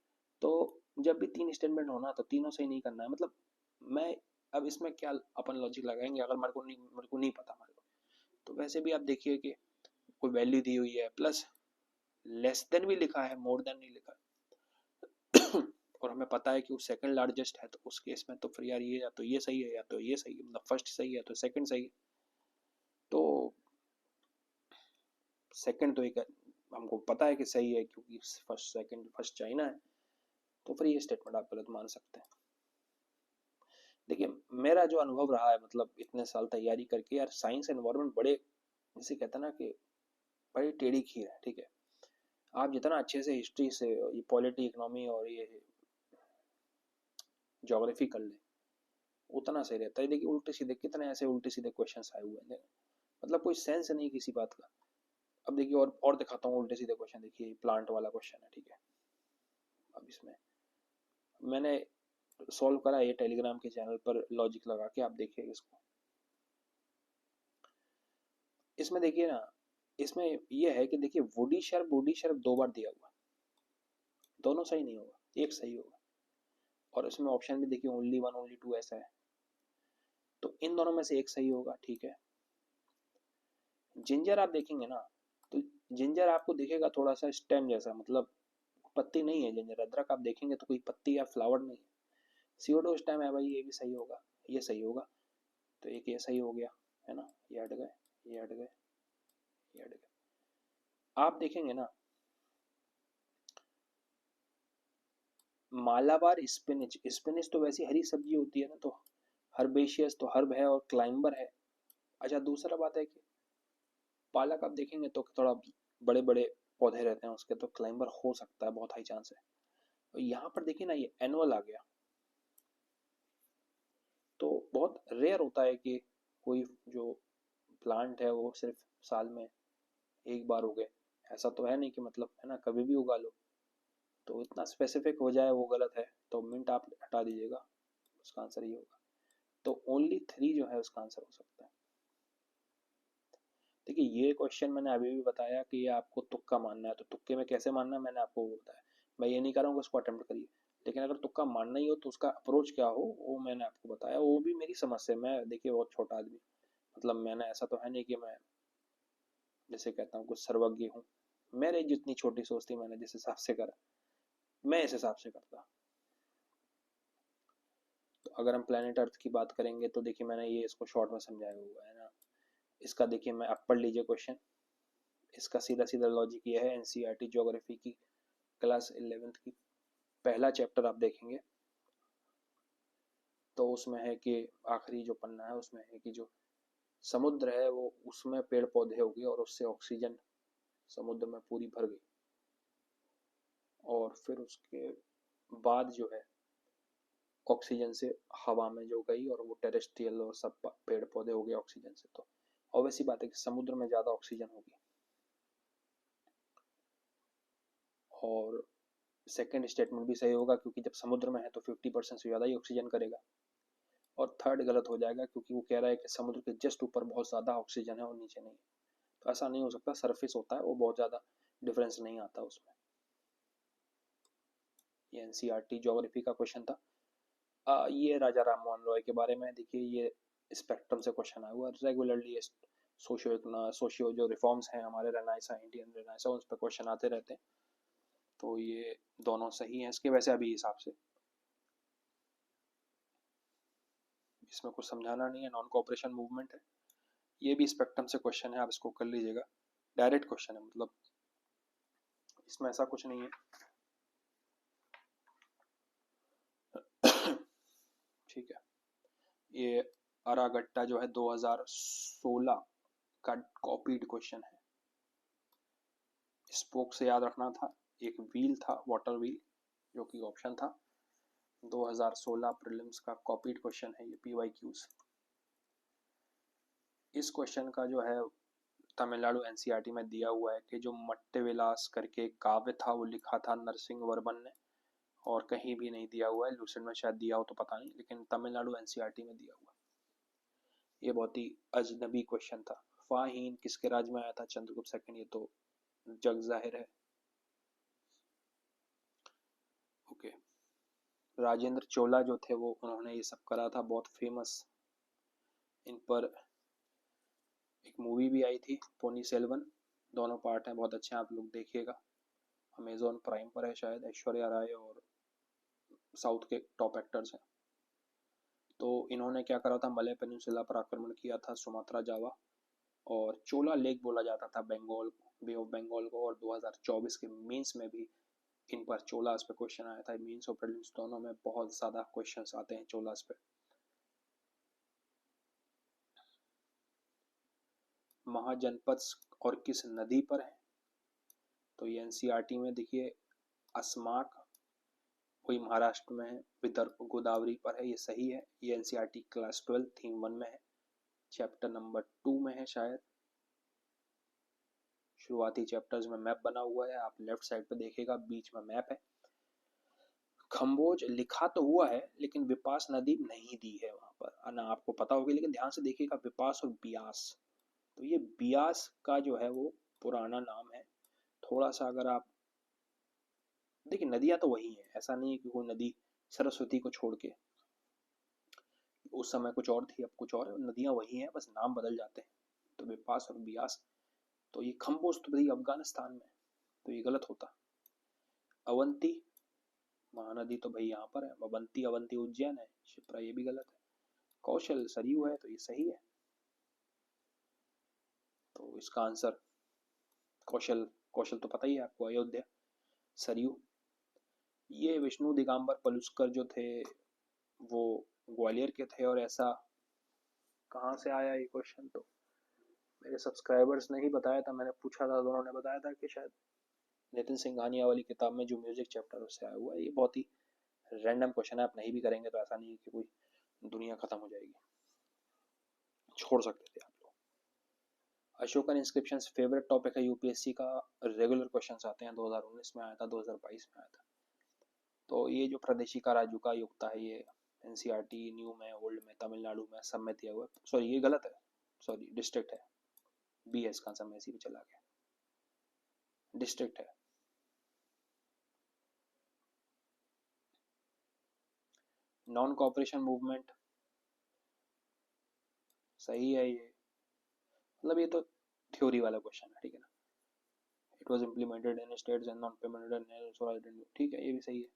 तो जब भी तीन स्टेटमेंट होना तो तीनों सही नहीं करना है। मतलब मैं अब इसमें क्या अपन लॉजिक लगाएंगे, अगर मेरे को नहीं पता मान लो, तो वैसे भी आप देखिए कि कोई वैल्यू दी हुई है, प्लस लेस देन भी लिखा है, मोर देन नहीं लिखा है और हमें पता है कि वो सेकंड लार्जेस्ट है, तो उस केस में तो फिर यार ये या तो ये सही है या तो ये सही है, मतलब फर्स्ट सही है तो सेकंड सही है, तो सेकंड तो एक हमको पता है कि सही है क्योंकि फर्स्ट सेकंड फर्स्ट चाइना है, तो फिर ये स्टेटमेंट आप गलत मान सकते हैं। देखिए मेरा जो अनुभव रहा है, मतलब इतने साल तैयारी करके, यार साइंस एनवायरनमेंट बड़े, जैसे कहते हैं ना कि बड़ी टेढ़ी खीर है, ठीक है, आप जितना अच्छे से हिस्ट्री से ये पॉलिटी इकोनॉमी और ये ज्योग्राफी कर ले उतना सही रहता है। देखिए उल्टे सीधे कितने ऐसे उल्टे सीधे क्वेश्चंस आए हुए हैं, मतलब कोई सेंस नहीं किसी बात का। अब देखिए और दिखाता हूँ उल्टे सीधे क्वेश्चन, देखिए प्लांट वाला क्वेश्चन है, ठीक है, अब इसमें मैंने सॉल्व करा ये टेलीग्राम के चैनल पर लॉजिक लगा के, आप देखिए इसको। इसमें देखिए ना, इसमें ये है कि देखिए वुडी शर्प दो बार दिया हुआ, दोनों सही नहीं होगा, एक सही होगा, और इसमें ऑप्शन भी देखिए ओनली वन ओनली टू ऐसा है, तो इन दोनों में से एक सही होगा, ठीक है। जिंजर आप देखेंगे ना, तो जिंजर आपको दिखेगा थोड़ा सा स्टेम जैसा, मतलब पत्ती नहीं है जिंजर। अदरक आप देखेंगे तो कोई पत्ती या फ्लावर नहीं है, सीओडो स्टेम है भाई, ये भी सही होगा, ये सही होगा, तो एक ये सही हो गया, है ना, ये हट गए, ये हट गए, ये हट गए। आप देखेंगे ना मालाबार स्पिनिच, स्पिनिच तो वैसी हरी सब्जी होती है ना, तो हर्बेशियस तो हर्ब है और क्लाइंबर है। अच्छा दूसरा बात है कि पालक आप देखेंगे तो थोड़ा बड़े बड़े पौधे रहते हैं उसके, तो क्लाइंबर हो सकता है, बहुत हाई चांस है। तो यहाँ पर देखिए ना ये एनुअल आ गया, तो बहुत रेयर होता है कि कोई जो प्लांट है वो सिर्फ साल में एक बार उगे, ऐसा तो है नहीं कि मतलब, है ना, कभी भी उगा लो, तो इतना स्पेसिफिक हो जाए वो गलत है, तो मिंट आप हटा दीजिएगा, उसका आंसर ये होगा। तो ओनली थ्री जो है उसका आंसर हो सकता है। देखिए ये क्वेश्चन मैंने अभी भी बताया कि ये आपको तुक्का मानना है, तो तुक्के में कैसे मानना है मैंने आपको वो बताया, मैं ये नहीं कर रहा हूँ कि उसको अटेम्प्ट करिए, लेकिन अगर तुक्का मानना ही हो तो उसका अप्रोच क्या हो वो मैंने आपको बताया, वो भी मेरी समझ से। मैं देखिए बहुत छोटा आदमी, मतलब मैंने ऐसा तो है नहीं कि मैं जैसे कहता हूँ कुछ सर्वज्ञ हूँ, मेरे जितनी छोटी सोच थी मैंने जिस हिसाब से करा, मैं इस हिसाब से करता। तो अगर हम प्लेनेट अर्थ की बात करेंगे तो देखिए मैंने ये इसको शॉर्ट में समझाया हुआ है ना, इसका देखिए मैं आप पढ़ लीजिए क्वेश्चन, इसका सीधा सीधा लॉजिक ये है, एनसीईआरटी ज्योग्राफी की क्लास 11th की पहला चैप्टर आप देखेंगे तो उसमें है कि आखिरी जो पन्ना है उसमें है कि जो समुद्र है वो उसमें पेड़ पौधे हो गए और उससे ऑक्सीजन समुद्र में पूरी भर गई, और फिर उसके बाद जो है ऑक्सीजन से हवा में जो गई और वो टेरेस्ट्रियल और सब पेड़ पौधे हो गए ऑक्सीजन से, तो ऑब्वियसली बात है कि समुद्र में ज़्यादा ऑक्सीजन होगी। और सेकेंड स्टेटमेंट भी सही होगा क्योंकि जब समुद्र में है तो 50% से ज़्यादा ही ऑक्सीजन करेगा। और थर्ड गलत हो जाएगा क्योंकि वो कह रहा है कि समुद्र के जस्ट ऊपर बहुत ज़्यादा ऑक्सीजन है और नीचे नहीं, तो ऐसा नहीं हो सकता, सरफेस होता है वो बहुत ज़्यादा डिफरेंस नहीं आता उसमें। ये एनसीईआरटी ज्योग्राफी का क्वेश्चन था। ये राजा राम मोहन रॉय के बारे में देखिए, ये स्पेक्ट्रम से क्वेश्चन आया हुआ रेगुलरली, सोशियो जो रिफॉर्म्स हैं हमारे रेनाइसा इंडियन रेनाइसा उस पर क्वेश्चन आते रहते हैं, तो ये दोनों सही हैं इसके वैसे अभी हिसाब से, इसमें कुछ समझाना नहीं है, नॉन कोऑपरेशन मूवमेंट है। ये भी स्पेक्ट्रम से क्वेश्चन है, आप इसको कर लीजिएगा, डायरेक्ट क्वेश्चन है, मतलब इसमें ऐसा कुछ नहीं है। ठीक है, ये अरागट्टा जो है 2016 का कॉपीड क्वेश्चन है। स्पोक से याद रखना था, एक व्हील था, वाटर व्हील, जो कि ऑप्शन था। 2016 प्रीलिम्स का कॉपीड क्वेश्चन है ये, PYQs। इस क्वेश्चन का जो है तमिलनाडु NCERT में दिया हुआ है कि जो मट्टे विलास करके काव्य था वो लिखा था नरसिंह वर्मन ने, और कहीं भी नहीं दिया हुआ है। लूसेंट में शायद दिया हो तो पता नहीं, लेकिन तमिलनाडु NCERT में दिया हुआ है। ये बहुत ही अजनबी क्वेश्चन था। फाहीन किसके राज में आया था? चंद्रगुप्त सेकंड, ये तो जग जाहिर है। ओके, राजेंद्र चोला जो थे वो, उन्होंने ये सब करा था, बहुत फेमस। इन पर एक मूवी भी आई थी, पोनी सेल्वन, दोनों पार्ट हैं, बहुत अच्छे हैं, आप लोग देखिएगा। अमेजोन प्राइम पर है शायद। ऐश्वर्या राय और साउथ के टॉप एक्टर्स हैं। तो इन्होंने क्या करा था, मलय पेनिनसुला पर आक्रमण किया था, सुमात्रा, जावा, और चोला लेक बोला जाता था बंगाल, बे ऑफ बंगाल को। और 2024 के मेंस में भी इन पर चोलास पे क्वेश्चन आया था। मेंस और प्रीलिम्स दोनों में बहुत ज्यादा क्वेश्चंस आते हैं चोलास पे। महाजनपद और किस नदी पर है? तो ये NCERT में देखिए, अस्माक, वही महाराष्ट्र में है। विदर्भ गोदावरी पर है, ये सही है। ये NCERT क्लास 12 थीम 1 में है, चैप्टर नंबर 2 में है शायद। शुरुआती चैप्टर्स में मैप बना हुआ है, आप लेफ्ट साइड पे देखिएगा, बीच में मैप है। खम्बोज लिखा तो हुआ है, लेकिन विपास नदी नहीं दी है वहां पर, ना आपको पता होगी, लेकिन ध्यान से देखिएगा, विपास और बियास। तो ये बियास का जो है वो पुराना नाम है। थोड़ा सा अगर आप देखिए, नदियां तो वही है, ऐसा नहीं है कि कोई नदी सरस्वती को छोड़ के, उस समय कुछ और थी अब कुछ और है, नदियां वही हैं, बस नाम बदल जाते हैं। तो विपास और बियास। तो ये खम्बोज तो भाई अफगानिस्तान में, तो ये गलत होता। अवंती महानदी तो भाई यहाँ पर है, अवंती, अवंती उज्जैन है। शिप्रा, ये भी गलत है। कौशल सरयू है, तो ये सही है। तो इसका आंसर कौशल, कौशल तो पता ही है आपको, अयोध्या, सरयू। ये विष्णु दिगंबर पलुस्कर जो थे वो ग्वालियर के थे। और ऐसा कहाँ से आया ये क्वेश्चन, तो मेरे सब्सक्राइबर्स ने ही बताया था, मैंने पूछा था तो उन्होंने बताया था कि शायद नितिन सिंघानिया वाली किताब में जो म्यूजिक चैप्टर उससे आया हुआ है। ये बहुत ही रैंडम क्वेश्चन है, आप नहीं भी करेंगे तो ऐसा नहीं है कि कोई दुनिया खत्म हो जाएगी, छोड़ सकते थे आप लोग। अशोकन इंस्क्रिप्शन फेवरेट टॉपिक है यूपीएससी का, रेगुलर क्वेश्चन आते हैं, 2019 में आया था, 2022 में आया था। तो ये जो प्रादेशिका राजुका युक्ता है, ये NCERT न्यू में, ओल्ड में, तमिलनाडु में, सब में दिया हुआ है। सॉरी, ये गलत है, सॉरी, डिस्ट्रिक्ट है। बी है इसका आंसर, मैं इसी पे चला गया, डिस्ट्रिक्ट है। नॉन कॉपरेशन मूवमेंट सही है ये, मतलब ये तो थ्योरी वाला क्वेश्चन है, ठीक है ना। It was implemented in states and non paymented, ठीक है, ये भी सही है,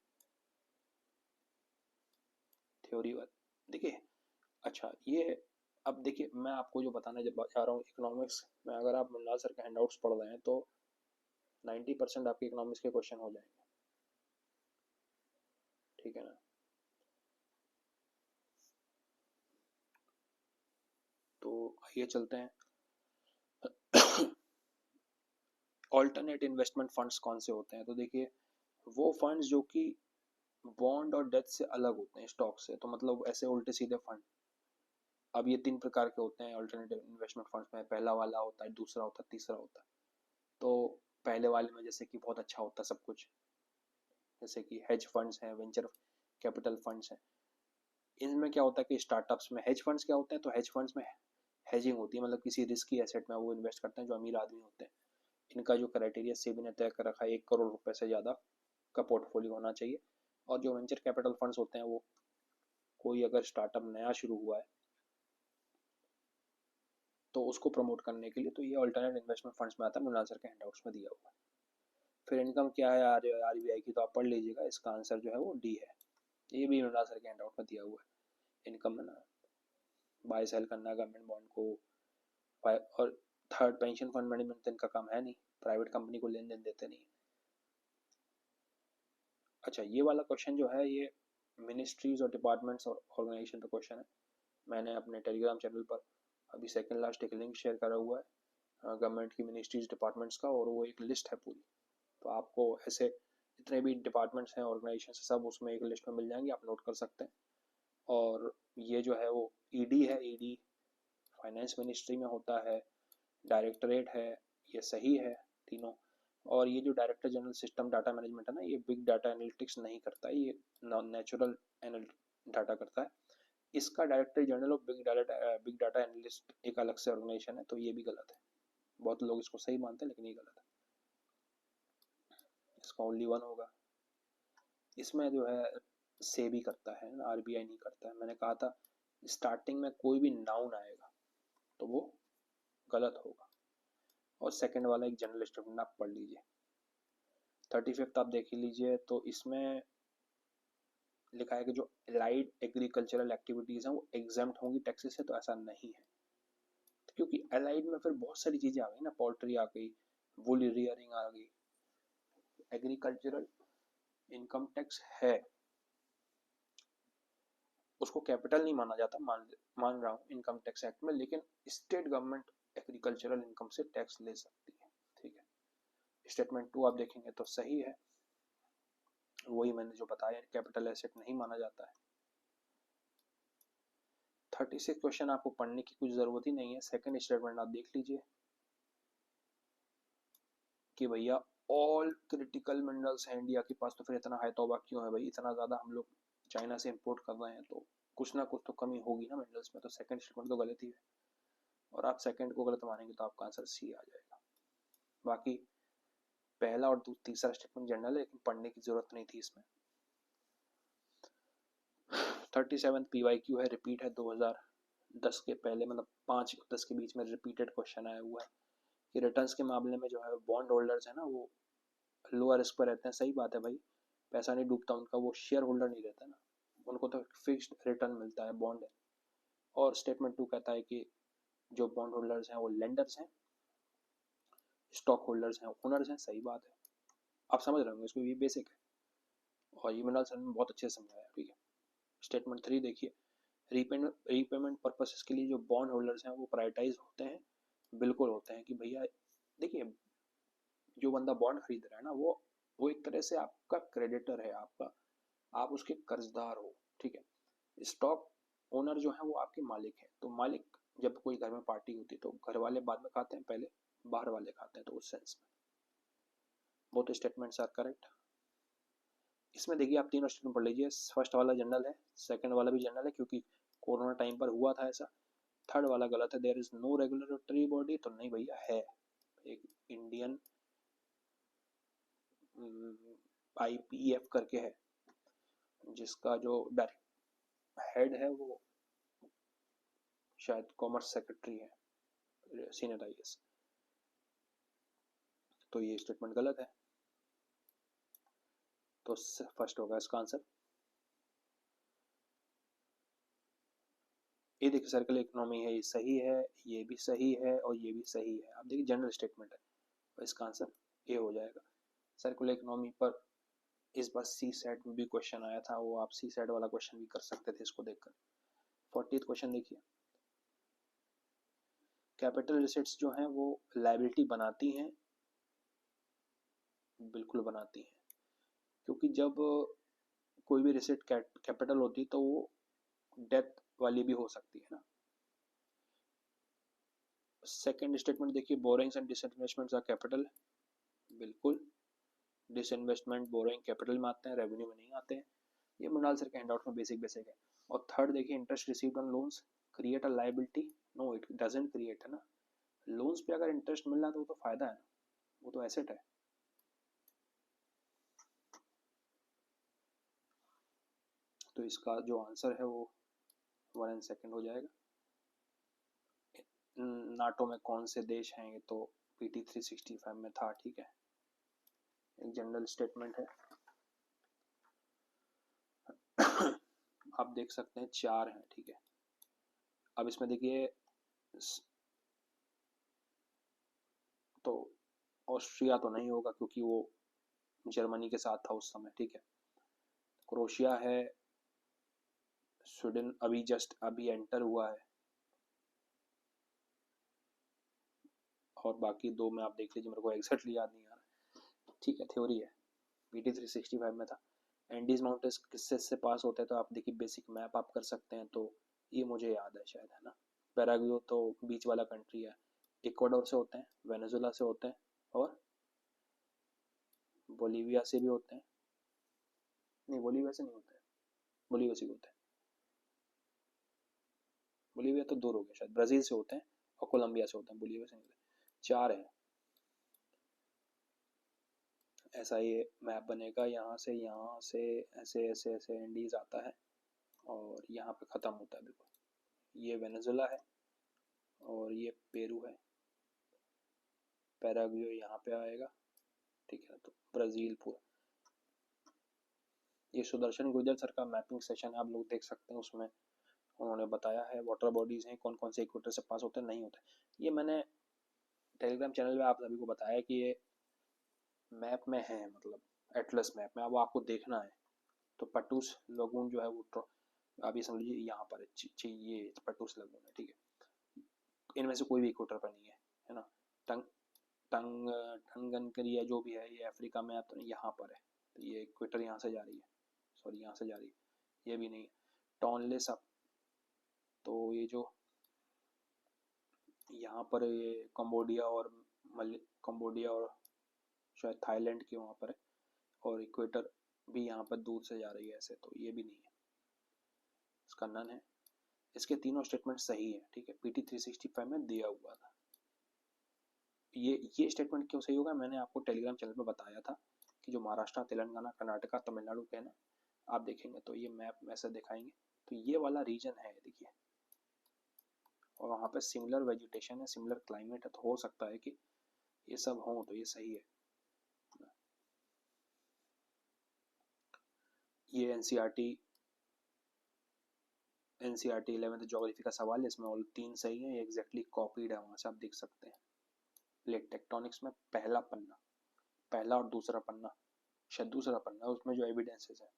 थ्योरी वाला। देखिए, अच्छा ये, अब देखिए मैं आपको जो बताने जब चाह रहा हूँ, इकोनॉमिक्स में अगर आप मुन्ना सर के हैंडआउट्स पढ़ रहे हैं तो 90% आपके इकोनॉमिक्स के क्वेश्चन हो जाएंगे, ठीक है ना। तो आइए चलते हैं। ऑल्टरनेट इन्वेस्टमेंट फंड्स कौन से होते हैं? तो देखिए, वो फंड्स जो कि बॉन्ड और डेथ से अलग होते हैं, स्टॉक से, तो मतलब ऐसे उल्टे सीधे फंड। अब ये 3 प्रकार के होते हैं ऑल्टरनेटिव इन्वेस्टमेंट फंड्स में, पहला वाला होता है, दूसरा होता है, तीसरा होता है। तो पहले वाले में जैसे कि बहुत अच्छा होता है सब कुछ, जैसे कि हेज फंड्स हैं, वेंचर कैपिटल फंड्स हैं। इनमें क्या होता है कि स्टार्टअप्स में हेज फंड्स क्या होते हैं, तो हेज फंड्स में हेजिंग होती है, मतलब किसी रिस्की एसेट में वो इन्वेस्ट करते हैं जो अमीर आदमी होते हैं। इनका जो क्राइटेरिया सेबी ने तय कर रखा है, 1 करोड़ रुपए से ज़्यादा का पोर्टफोलियो होना चाहिए। और जो वेंचर कैपिटल फंड्स होते हैं, वो कोई अगर स्टार्टअप नया शुरू हुआ है तो उसको प्रमोट करने के लिए, तो ये अल्टरनेट इन्वेस्टमेंट फंड्स में आता है, मुन्ना सर के हैंडआउट्स में दिया हुआ है। फिर इनकम क्या है, RBI की तो आप पढ़ लीजिएगा, इसका आंसर जो है वो D है। ये भी मुन्ना सर के हैंडआउट में दिया हुआ है। इनकम में ना, बाय सेल करना गवर्नमेंट बॉन्ड को, और थर्ड पेंशन फंड मैनेजमेंट तो इनका काम है नहीं, प्राइवेट कंपनी को लेन देन देते नहीं। अच्छा, ये वाला क्वेश्चन जो है ये मिनिस्ट्रीज और डिपार्टमेंट्स और ऑर्गेनाइजेशन का क्वेश्चन है। मैंने अपने टेलीग्राम चैनल पर अभी सेकंड लास्ट एक लिंक शेयर करा हुआ है गवर्नमेंट की मिनिस्ट्रीज डिपार्टमेंट्स का, और वो एक लिस्ट है पूरी। तो आपको ऐसे जितने भी डिपार्टमेंट्स हैं ऑर्गेनाइजेशन सब उसमें एक लिस्ट में मिल जाएंगे, आप नोट कर सकते हैं। और ये जो है वो ईडी है, ईडी फाइनेंस मिनिस्ट्री में होता है, डायरेक्टरेट है, ये सही है तीनों। और ये जो director general system data management है ना, ये बिग डाटा एनालिटिक्स नहीं करता है, ये नेचुरल डाटा करता है। इसका director general of big data analyst एक अलग से ऑर्गेनाइजेशन है, तो ये भी गलत है। बहुत लोग इसको सही मानते हैं लेकिन ये गलत है, इसका ओनली वन होगा। इसमें जो है से भी करता है, आरबीआई नहीं करता है। मैंने कहा था स्टार्टिंग में कोई भी नाउन आएगा तो वो गलत होगा। और सेकंड वाला एक जनरल स्टेटमेंट आप पढ़ लीजिए। 35th आप देख लीजिए, तो इसमें लिखा है कि जो एलाइड एग्रीकल्चरल एक्टिविटीज हैं वो एग्जाम्प्ट होंगी टैक्सेस से, तो ऐसा नहीं है। क्योंकि एलाइड में फिर बहुत सारी चीजें आ गई ना, पोल्ट्री आ गई, वुल रियरिंग आ गई। एग्रीकल्चरल इनकम टैक्स है, उसको कैपिटल नहीं माना जाता, मान रहा हूँ इनकम टैक्स एक्ट में, लेकिन स्टेट गवर्नमेंट एग्रीकल्चरल इनकम से टैक्स ले सकती है। ठीक है, स्टेटमेंट 2 आप देखेंगे तो सही है, वही मैंने जो बताया, कैपिटल एसेट नहीं माना जाता है। 36 क्वेश्चन आपको पढ़ने की कुछ जरूरत ही नहीं है। सेकंड स्टेटमेंट आप देख लीजिए कि भैया ऑल क्रिटिकल मिनरल्स हैं इंडिया के पास, तो फिर इतना हाई तौबा क्यों है भाई, इतना ज़्यादा हम लोग चाइना से इंपोर्ट कर रहे हैं, तो कुछ ना कुछ तो कमी होगी ना मिनरल्स में। तो सेकंड स्टेटमेंट तो गलत ही है, और आप सेकंड को गलत मानेंगे तो आपका आंसर सी आ जाएगा। बाकी पहला और तीसरा स्टेटमेंट जनरल है, लेकिन पढ़ने की जरूरत नहीं थी इसमें। 37 PYQ है, रिपीट है 2010 के पहले, मतलब 5-10 के बीच में रिपीटेड क्वेश्चन आया हुआ है कि रिटर्न्स के मामले में जो है बॉन्ड होल्डर्स है ना, वो लोअर रिस्क पर रहते हैं। सही बात है भाई, पैसा नहीं डूबता उनका, वो शेयर होल्डर नहीं रहता ना, उनको तो फिक्स्ड रिटर्न मिलता है, बॉन्ड है। और स्टेटमेंट 2 कहता है कि जो बॉन्ड होल्डर्स हैं वो लेंडर्स हैं, स्टॉक होल्डर्स हैं, ओनर्स हैं। सही बात है, आप समझ रहे होंगे इसको, ये बेसिक है और ये मैंने सर ने बहुत अच्छे से समझाया। ठीक है, स्टेटमेंट 3 देखिए, रीपेमेंट पर्पसेस के लिए जो बॉन्ड होल्डर्स हैं वो प्रायोरिटाइज होते हैं। बिल्कुल होते हैं कि भैया देखिए, जो बंदा बॉन्ड खरीद रहा है ना, वो एक तरह से आपका क्रेडिटर है, आपका, आप उसके कर्जदार हो। ठीक है, स्टॉक ओनर जो है वो आपके मालिक है। तो मालिक, जब कोई घर में पार्टी होती है तो घर वाले बाद में खाते हैं, पहले बाहर वाले खाते हैं, तो उस सेंस में बोथ स्टेटमेंट्स आर करेक्ट। इसमें देखिए आप तीनों स्टेटमेंट पढ़ लीजिए, फर्स्ट वाला जनरल है, सेकंड वाला भी जनरल है क्योंकि कोरोना टाइम पर हुआ था ऐसा। थर्ड वाला गलत है, there is no regulatory body, तो नहीं भैया है, एक इंडियन IPF करके है, जिसका जो डायरेक्ट हेड है वो शायद कॉमर्स सेक्रेटरी है, सीनियर IAS। तो ये स्टेटमेंट गलत है, तो फर्स्ट होगा इसका आंसर। ये देखिए सर्कुलर इकोनॉमी है, ये सही है, ये भी सही है और ये भी सही है। आप देखिए जनरल स्टेटमेंट है, तो इसका आंसर ए हो जाएगा। सर्कुलर इकोनॉमी पर इस बार सी सेट में भी क्वेश्चन आया था, वो आप सी सेट वाला क्वेश्चन भी कर सकते थे इसको देखकर। 40th क्वेश्चन देखिए, कैपिटल रिसिट्स जो हैं वो लायबिलिटी बनाती हैं, बिल्कुल बनाती हैं, क्योंकि जब कोई भी रिसिट कैपिटल होती तो वो डेप्थ वाली भी हो सकती है ना। सेकंड स्टेटमेंट देखिए, borrowings and disinvestments are capital, बिल्कुल, डिसइन्वेस्टमेंट बोरोइंग कैपिटल में आते हैं, रेवेन्यू में नहीं आते हैं। ये मृणाल सर के हैंडआउट में बेसिक है। और थर्ड देखिए, interest received on loans create a liability, no it doesn't create, है ना। लोन्स पे अगर इंटरेस्ट मिल रहा है तो वो तो फायदा है ना, वो तो एसेट है। तो इसका जो आंसर है वो 1 एंड सेकंड हो जाएगा। नाटो में कौन से देश हैं, ये तो PT 365 में था। ठीक है, एक जनरल स्टेटमेंट है। आप देख सकते हैं 4 हैं। ठीक है, अब इसमें देखिए, तो ऑस्ट्रिया तो नहीं होगा क्योंकि वो जर्मनी के साथ था उस समय। ठीक है, क्रोशिया है, स्वीडन अभी जस्ट अभी एंटर हुआ है, और बाकी दो में आप देख लीजिए, मेरे को एग्जैक्टली याद नहीं आ रहा, ठीक है, थ्योरी है, BT 365 में था। एंडीज माउंटेन्स किससे से पास होते हैं, तो आप देखिए बेसिक मैप आप कर सकते हैं, तो ये मुझे याद है शायद, है ना। पैराग्वे तो बीच वाला कंट्री है, इक्वाडोर से होते हैं, वेनेजुला से होते हैं, और बोलीविया से भी होते हैं, नहीं बोलीविया से नहीं होते हैं, बोलीविया से भी होते हैं, बोलीविया तो दूर हो गया शायद, ब्राजील से होते हैं और कोलंबिया से होते हैं, बोलीविया से नहीं होते, चार है। ऐसा ये मैप बनेगा, यहाँ से ऐसे ऐसे ऐसे एंडीज आता है और यहाँ पे ख़त्म होता है बिल्कुल, ये वेनेजुला है और ये पेरू है, पैराग्वे यहाँ पे आएगा, ठीक है, तो ब्राज़ील पूरा। ये सुदर्शन गुर्जर सर का मैपिंग सेशन है, आप लोग देख सकते हैं, उसमें उन्होंने बताया है वाटर बॉडीज हैं कौन कौन से इक्वेटर से पास होते हैं, नहीं होते। ये मैंने टेलीग्राम चैनल पे आप सभी को बताया कि ये मैप में है, मतलब एटलस मैप में, अब आपको देखना है। तो पटूस लगून जो है वो आप ये समझ लीजिए यहाँ पर है, ये पटूस लगून है, ठीक है, इनमें से कोई भी इक्वेटर पर नहीं है ना। टंग टंग टंगनकरी या जो भी है, ये अफ्रीका में तो यहाँ पर है, तो ये इक्वेटर यहाँ से जा रही है, सॉरी यहाँ से जा रही है, ये भी नहीं है। टॉनले सब, तो ये जो यहाँ पर ये कंबोडिया और कंबोडिया और शायद थाईलैंड के वहाँ पर है, और इक्वेटर भी यहाँ पर दूर से जा रही है ऐसे, तो ये भी नहीं है, इसका नन है। इसके तीनों स्टेटमेंट सही है, ठीक है, PT 365 में दिया हुआ था। ये स्टेटमेंट क्यों सही होगा, मैंने आपको टेलीग्राम चैनल पर बताया था कि जो महाराष्ट्र, तेलंगाना, कर्नाटका, तमिलनाडु के ना, आप देखेंगे तो ये मैप ऐसे दिखाएंगे, तो ये वाला रीजन है, देखिए, और वहाँ पे सिमिलर वेजिटेशन है, सिमिलर क्लाइमेट है, तो हो सकता है कि ये सब हो, तो ये सही है। ये एनसीईआरटी 11th ज्योग्राफी का सवाल है, इसमें ऑल 3 सही है, ये एग्जैक्टली कॉपीड है, वहाँ से आप देख सकते हैं। प्लेट टेक्टोनिक्स में पहला पन्ना, पहला और दूसरा पन्ना, शायद दूसरा पन्ना, उसमें जो एविडेंसेस है।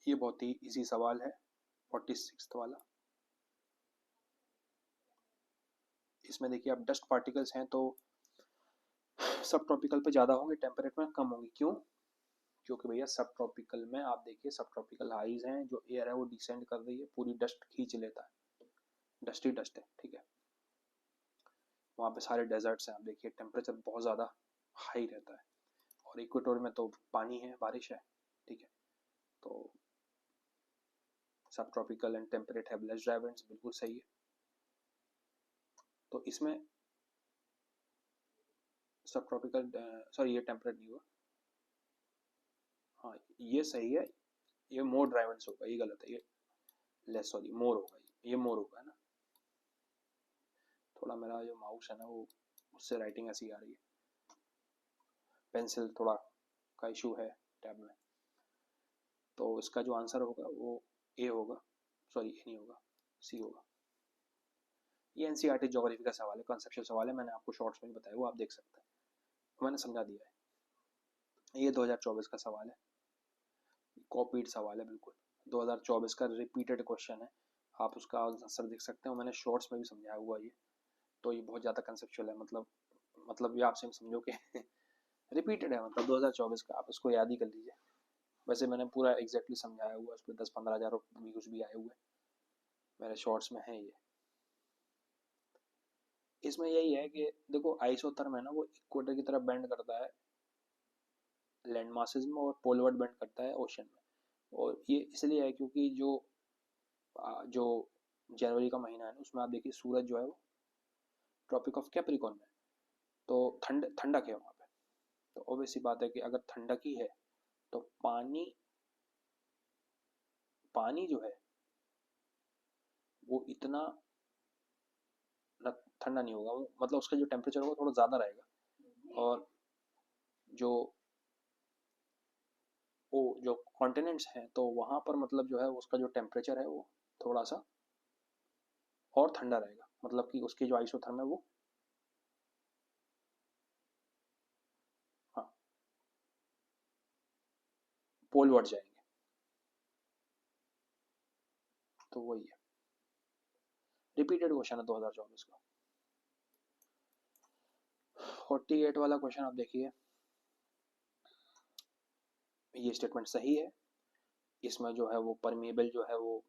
ये बहुत ही इजी सवाल है, 46 वाला। इसमें देखिए आप डस्ट पार्टिकल्स हैं तो सब ट्रॉपिकल पे ज़्यादा होंगे, टेम्परेट में कम होंगे, क्यों? क्योंकि भैया सब ट्रॉपिकल में आप देखिए, सब ट्रॉपिकल हाइज हैं, जो एयर है वो डिसेंड कर रही है, पूरी डस्ट खींच लेता है, डस्ट ही डस्ट है, ठीक है, वहाँ पे सारे डेजर्ट्स हैं, आप देखिए टेम्परेचर बहुत ज़्यादा हाई रहता है, और इक्वेटर में तो पानी है, बारिश है, ठीक है, तो सब ट्रॉपिकल एंड टेम्परेट है, लेस ड्राई विंड्स, बिल्कुल सही है। तो इसमें सब ट्रॉपिकल, सॉरी ये टेम्परेट नहीं हुआ, हाँ ये सही है, ये मोर ड्राई विंड्स होगा, ये गलत है, ये लेस, सॉरी मोर होगा, ये मोर होगा, है ना। थोड़ा मेरा जो माउस है ना वो, उससे राइटिंग ऐसी आ रही है, पेंसिल थोड़ा का इशू है टैब में, तो इसका जो आंसर होगा वो ए होगा, सॉरी ए नहीं होगा, सी होगा। ये एनसीईआरटी ज्योग्राफी का सवाल है, कॉन्सेप्चुअल सवाल है, मैंने आपको शॉर्ट्स में बताया, वो आप देख सकते हैं, मैंने समझा दिया है। ये 2024 का सवाल है, कॉपीड सवाल है बिल्कुल, 2024 का रिपीटेड क्वेश्चन है, आप उसका आंसर देख सकते हो, मैंने शॉर्ट्स में भी समझाया हुआ ये, तो ये बहुत ज़्यादा कंसेप्चुअल है, मतलब ये आपसे समझो कि रिपीटेड है, मतलब 2024 का, आप इसको याद ही कर लीजिए। वैसे मैंने पूरा एग्जैक्टली समझाया हुआ, उस पर 10-15 हज़ार व्यूज भी आए हुए मेरे शॉर्ट्स में है ये। इसमें यही है कि देखो आइसोथर्म है ना, वो इक्वेटर की तरफ बेंड करता है लैंड मासेस में, और पोलवर्ड बेंड करता है ओशन में, और ये इसलिए है क्योंकि जो जनवरी का महीना है ना, उसमें आप देखिए सूरज जो है वो ट्रॉपिक ऑफ कैप्रिकॉर्न में, तो ठंडक है वहाँ पे, तो ऑब्वियस सी बात है कि अगर ठंडक ही है तो पानी पानी जो है वो इतना ठंडा नहीं होगा, मतलब उसका जो टेम्परेचर होगा थोड़ा ज़्यादा रहेगा, और जो वो जो कॉन्टिनेंट्स हैं तो वहाँ पर मतलब जो है उसका जो टेम्परेचर है वो थोड़ा सा और ठंडा रहेगा, मतलब कि उसकी जो आइसोथर्म है वो, हाँ पोलवर्ड जाएंगे। तो वही है, रिपीटेड क्वेश्चन है 2024 का। 48 वाला क्वेश्चन आप देखिए, ये स्टेटमेंट सही है। इसमें जो है वो परमेबल जो है वो,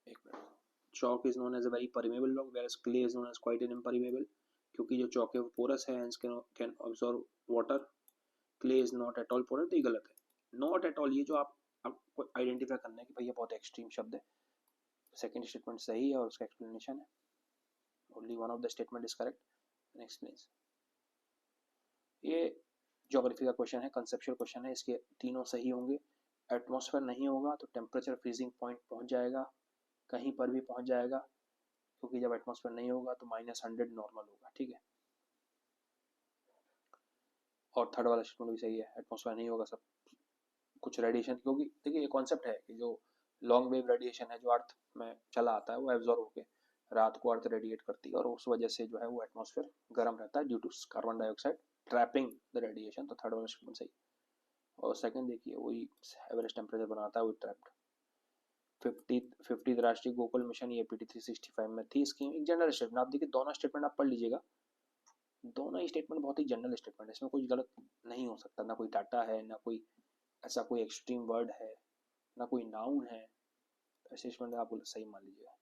एक minute, chalk is known as a very permeable rock whereas clay is known as quite an impermeable, क्योंकि जो chalk है वो पोरस है, hence can absorb water, clay is not at all porous। तो ये गलत है। not at all ये जो आपको आइडेंटिफाई करना है कि भैया बहुत एक्सट्रीम शब्द है। सेकंड स्टेटमेंट सही है और उसका एक्सप्लेनेशन है, only one of the statement is correct and explains. ये ज्योग्राफी का क्वेश्चन है, कंसेप्चुअल क्वेश्चन है, इसके तीनों सही होंगे। एटमॉस्फेयर नहीं होगा तो टेम्परेचर फ्रीजिंग पॉइंट पहुंच जाएगा, कहीं पर भी पहुंच जाएगा, क्योंकि जब एटमॉस्फेयर नहीं होगा तो -100 नॉर्मल होगा, ठीक है। और थर्ड वाला स्टेटमेंट भी सही है, एटमॉस्फेयर नहीं होगा सब कुछ रेडिएशन, क्योंकि देखिए ये कॉन्सेप्ट है कि जो लॉन्ग वेव रेडिएशन है जो अर्थ में चला आता है वो एब्जॉर्ब होकर रात को अर्थ रेडिएट करती है और उस वजह से जो है वो एटमॉस्फेयर गर्म रहता है due to carbon dioxide trapping the radiation. तो थर्ड वाला स्टेटमेंट सही। और सेकंड देखिए, वही एवरेज टेम्परेचर बनाता है वो ट्रैप्ड। 50th राष्ट्रीय गोकुल मिशन ये पीटी 365 में थी स्कीम। एक जनरल स्टेटमेंट, आप देखिए दोनों स्टेटमेंट आप पढ़ लीजिएगा, दोनों ही स्टेटमेंट बहुत ही जनरल स्टेटमेंट है, इसमें कुछ गलत नहीं हो सकता, ना कोई डाटा है, ना कोई ऐसा कोई एक्सट्रीम वर्ड है, ना कोई नाउन है। तो स्टेटमेंट आप सही मान लीजिएगा,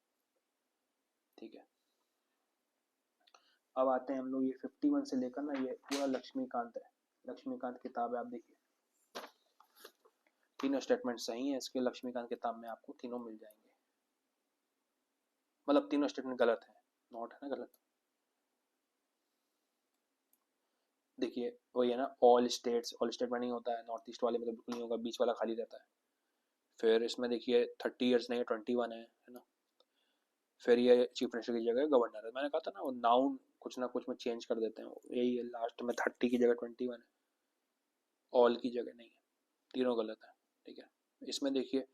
ठीक है। अब आते हैं हम लोग ये 51 से लेकर ना, ये पूरा लक्ष्मीकांत है, लक्ष्मीकांत किताब है, आप देखिए तीनों स्टेटमेंट सही है इसके, लक्ष्मीकांत किताब में आपको तीनों मिल जाएंगे, मतलब तीनों स्टेटमेंट गलत है, नॉट है ना गलत। देखिए वही है ना, ऑल स्टेट में नहीं होता है, नॉर्थ ईस्ट वाले में तो बिल्कुल नहीं होगा, बीच वाला खाली रहता है। फिर इसमें देखिए 30 ईयर्स नहीं 21 है ना। फिर ये चीफ मिनिस्टर की जगह गवर्नर है, मैंने कहा था ना वो नाउन कुछ ना कुछ में चेंज कर देते हैं, यही है, लास्ट में 30 की जगह 21 है, ऑल की जगह नहीं है, तीनों गलत है, ठीक है। इसमें देखिए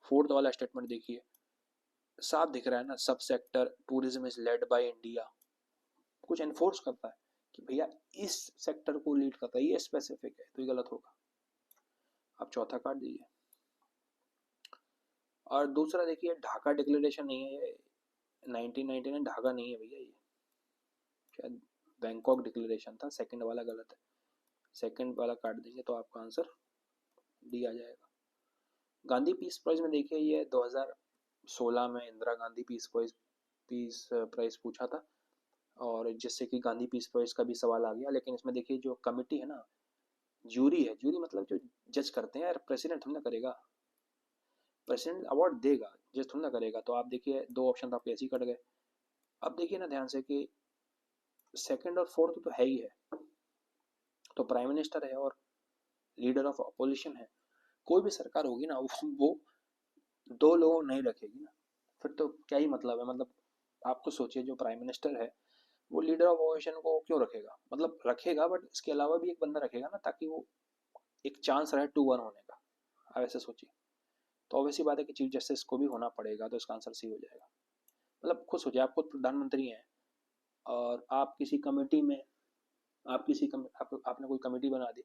फोर्थ वाला स्टेटमेंट देखिए, साफ दिख रहा है ना, सब sector tourism is led by India, कुछ एनफोर्स करता है कि भैया इस सेक्टर को लीड करता है, ये स्पेसिफिक है, तो ये गलत होगा, आप चौथा काट दीजिए। और दूसरा देखिए ढाका डिक्लेरेशन नहीं है ये, 1999 ढाका नहीं है भैया, ये शायद बैंकॉक डिक्लेरेशन था, सेकंड वाला गलत है, सेकंड वाला काट देंगे तो आपका आंसर डी आ जाएगा। गांधी पीस प्राइज में देखिए ये 2016 में इंदिरा गांधी पीस प्राइज पूछा था, और जिससे कि गांधी पीस प्राइज का भी सवाल आ गया, लेकिन इसमें देखिए जो कमिटी है ना, जूरी है, जूरी मतलब जो जज करते हैं यार, प्रेसिडेंट थोड़ा करेगा, प्रेसिडेंट अवार्ड देगा, जज थोड़ा करेगा। तो आप देखिए दो ऑप्शन तो आपके ऐसे ही कट गए। अब देखिए ना ध्यान से कि सेकंड और फोर्थ तो है ही है, तो प्राइम मिनिस्टर है और लीडर ऑफ अपोजिशन है, कोई भी सरकार होगी ना वो दो लोग नहीं रखेगी ना, फिर तो क्या ही मतलब है, मतलब आप खुद सोचिए, जो प्राइम मिनिस्टर है वो लीडर ऑफ अपोजिशन को क्यों रखेगा, मतलब रखेगा बट इसके अलावा भी एक बंदा रखेगा ना, ताकि वो एक चांस रहे 2-1 होने का, आप ऐसे सोचिए। तो ऑब्वियसली बात है कि चीफ जस्टिस को भी होना पड़ेगा, तो इसका आंसर सी हो जाएगा। मतलब खुद सोचिए, आप खुद प्रधानमंत्री हैं और आप किसी कमेटी में, आपने कोई कमेटी बना दी,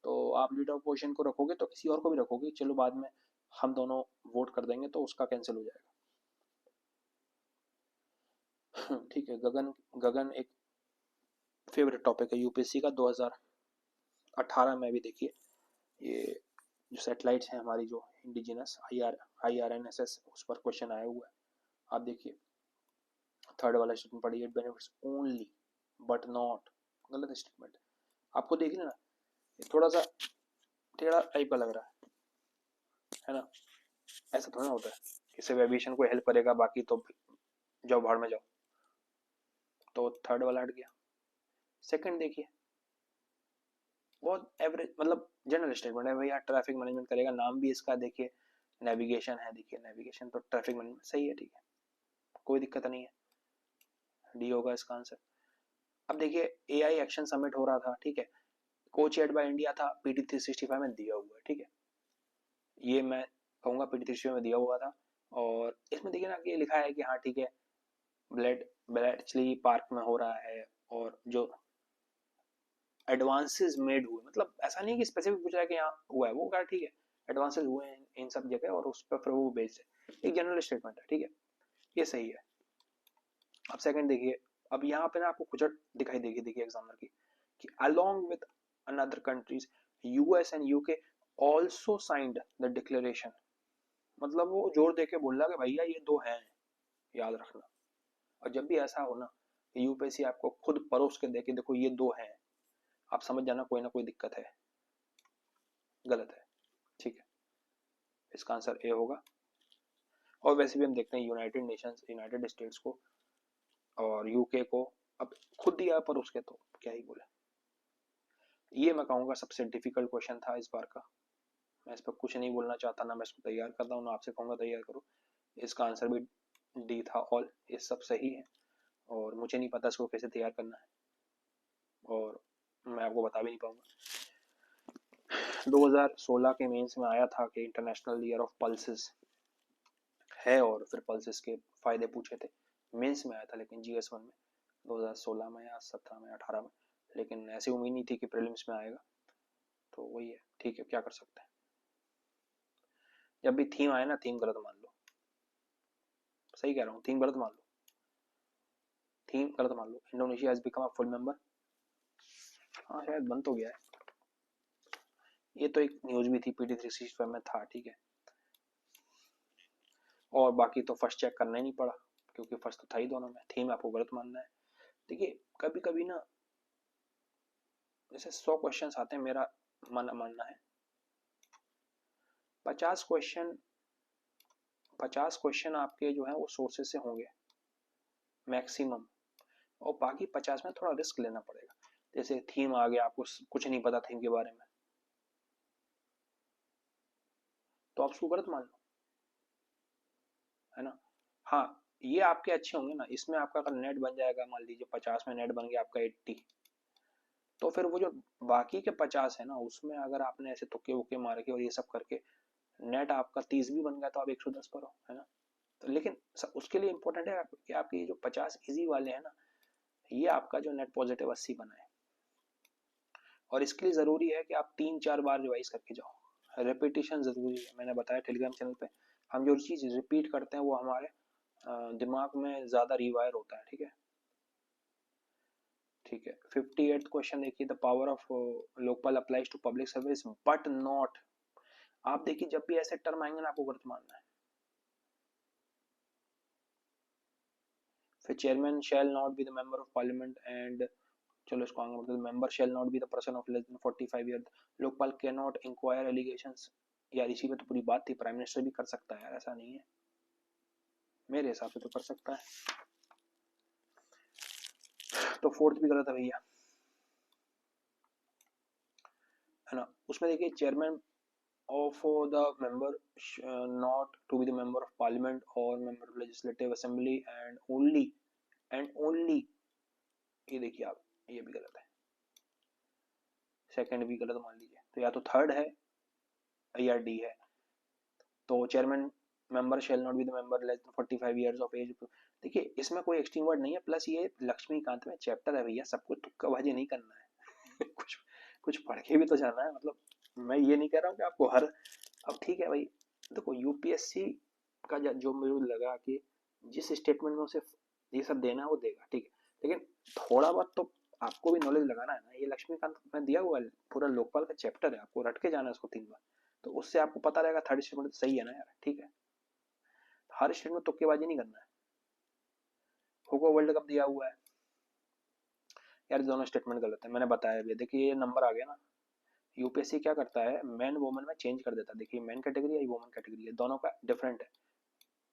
तो आप लीडर ऑफ अपोजिशन को रखोगे तो किसी और को भी रखोगे, चलो बाद में हम दोनों वोट कर देंगे तो उसका कैंसिल हो जाएगा। ठीक है, गगन गगन एक फेवरेट टॉपिक है यूपीएससी का, 2018 में भी देखिए ये जो सैटेलाइट्स हैं हमारी, जो इंडिजिनस IRNSS, उस पर क्वेश्चन आया हुआ है, आप देखिए थर्ड वाला स्टेटमेंट पढ़िए, it benefits only but not, गलत स्टेटमेंट। आपको देखिए ना थोड़ा सा टेढ़ा टाइप का लग रहा है ना, ऐसा थोड़ा होता है कि सिर्फ एविएशन को हेल्प करेगा, बाकी तो जाओ भाड़ में जाओ, तो थर्ड वाला हट गया। सेकंड देखिए बहुत एवरेज, मतलब जनरल स्टेटमेंट है भैया, ट्रैफिक मैनेजमेंट करेगा, नाम भी इसका देखिए नेविगेशन है, देखिए नेविगेशन तो ट्रैफिक मैनेजमेंट सही है, ठीक है, कोई दिक्कत नहीं है, डी होगा इसका आंसर। अब देखिए AI एक्शन समिट हो रहा था, ठीक है, को चेयर्ड बाय इंडिया था, PT 365 में दिया हुआ है, ठीक है, ये मैं कहूँगा PT 365 में दिया हुआ था। और इसमें देखिए ना कि ये लिखा है कि हाँ ठीक है, ब्लेचली पार्क में हो रहा है, और जो एडवांसेस मेड हुए, मतलब ऐसा नहीं है कि स्पेसिफिक पूछ रहा है कि यहाँ हुआ है, वो कहा ठीक है एडवांसेस हुए हैं इन सब जगह और उस पर फिर वो बेस्ड है, एक जनरल स्टेटमेंट है, ठीक है, ये सही है। अब सेकंड देखिए, अब यहाँ पे ना आपको कुछ दिखाई देगी, देखिए एग्जामिनर की, कि along with another countries US and UK also signed the declaration, मतलब वो जोर दे के बोल रहा है कि भैया ये दो हैं, याद रखना। और जब भी ऐसा हो ना, यूपीएससी आपको खुद परोस के देखे देखो ये दो हैं, आप समझ जाना कोई ना कोई दिक्कत है, गलत है, ठीक है, इसका आंसर ए होगा। और वैसे भी हम देखते हैं यूनाइटेड नेशंस, यूनाइटेड स्टेट्स को और यूके को अब खुद दिया पर उसके, तो क्या ही बोले। ये मैं कहूँगा सबसे डिफिकल्ट क्वेश्चन था इस बार का, मैं इस पर कुछ नहीं बोलना चाहता, ना मैं इसको तैयार करता हूँ, ना आपसे कहूँगा तैयार करो। इसका आंसर भी डी था ऑल, ये सब सही है और मुझे नहीं पता इसको कैसे तैयार करना है और मैं आपको बता भी नहीं पाऊंगा। 2016 के मेंस में आया था कि इंटरनेशनल ईयर ऑफ पल्सेस है और फिर पल्सेस के फायदे पूछे थे, मेंस में आया था, लेकिन GS1 में 2016 में या 17 में 18 में, लेकिन ऐसी उम्मीद नहीं थी कि प्रीलिम्स में आएगा, तो वही है, ठीक है, क्या कर सकते हैं। जब भी थीम आए ना, थीम गलत मान लो, सही कह रहा हूँ, थीम गलत मान लो, थीम गलत मान लो। Indonesia has become a full member, हाँ शायद बन तो गया है, ये तो एक न्यूज भी थी, PT 365 में था, ठीक है। और बाकी तो फर्स्ट चेक करना ही नहीं पड़ा क्योंकि फर्स्ट तो था ही दोनों में, थीम आपको गलत मानना है। देखिए कभी कभी ना जैसे 100 क्वेश्चन आते हैं, मेरा मानना है 50 क्वेश्चन, 50 क्वेश्चन आपके जो है वो सोर्सेज से होंगे मैक्सिमम, और बाकी 50 में थोड़ा रिस्क लेना पड़ेगा। जैसे थीम आ गया, आपको कुछ नहीं पता थीम के बारे में, तो आप उसको गलत मान लो, है ना। हाँ ये आपके अच्छे होंगे ना, इसमें आपका अगर नेट बन जाएगा, मान लीजिए 50 में नेट बन गया आपका 80, तो फिर वो जो बाकी के 50 है ना, उसमें अगर आपने ऐसे तुक्के वुक्के मार के और ये सब करके नेट आपका 30 भी बन गया तो आप 110 पर हो, है ना। तो लेकिन उसके लिए इंपॉर्टेंट है कि आपके ये जो 50 इजी वाले हैं ना, ये आपका जो नेट पॉजिटिव 80 बनाए, और इसके लिए जरूरी है कि आप 3-4 बार रिवाइज करके जाओ, रेपिटेशन जरूरी है। मैंने बताया टेलीग्राम चैनल पे, हम जो चीज रिपीट करते हैं वो हमारे दिमाग में ज्यादा रिवायर होता है, ठीक है, ठीक है। 58th क्वेश्चन देखिए, the power of local applies to public service but not, आप देखिए जब भी ऐसे टर्म आएंगे ना आपको गलत मानना है। फिर chairman shall not be the member of parliament and, चलो इसको आगे मतलब member shall not be the person of less than 45 year, Lokpal can not inquire allegations, यार इसी पे तो पूरी बात थी, प्राइम मिनिस्टर भी कर सकता है यार, ऐसा नहीं है, मेरे हिसाब से तो कर सकता है। तो फोर्थ भी गलत है भैया, है ना। उसमें देखिए chairman of the member not to be the member of parliament or member of legislative assembly and only ये देखिए आप, ये भी गलत है, सेकंड भी गलत मान लीजिए, तो या तो थर्ड है या डी है। तो chairman member shall not be the member less than 45 years of age, देखिए इसमें कोई एक्सट्रीम वर्ड नहीं है, प्लस ये लक्ष्मीकांत में चैप्टर है भैया, सबको तुक्काबाजी नहीं करना है कुछ कुछ पढ़ के भी तो जाना है, मतलब मैं ये नहीं कह रहा हूँ कि आपको हर, अब ठीक है भाई, देखो यूपीएससी का जो मुझे लगा कि जिस स्टेटमेंट में उसे ये सब देना है वो देगा, ठीक है, लेकिन थोड़ा बहुत तो आपको भी नॉलेज लगाना है ना। ये लक्ष्मीकांत में दिया हुआ है, पूरा लोकपाल का चैप्टर है, आपको रट के जाना है उसको 3 बार, तो उससे आपको पता रहेगा थर्ड स्टेटमेंट तो सही है ना यार, ठीक है। हर स्टेटमेंट तुक्केबाजी नहीं करना है। होको वर्ल्ड कप दिया हुआ है यार, दोनों स्टेटमेंट गलत है, मैंने बताया भी, देखिए ये नंबर आ गया ना, यूपीएससी क्या करता है मैन वुमेन में चेंज कर देता है, देखिए मैन कैटेगरी है वुमेन कैटेगरी है, दोनों का डिफरेंट है,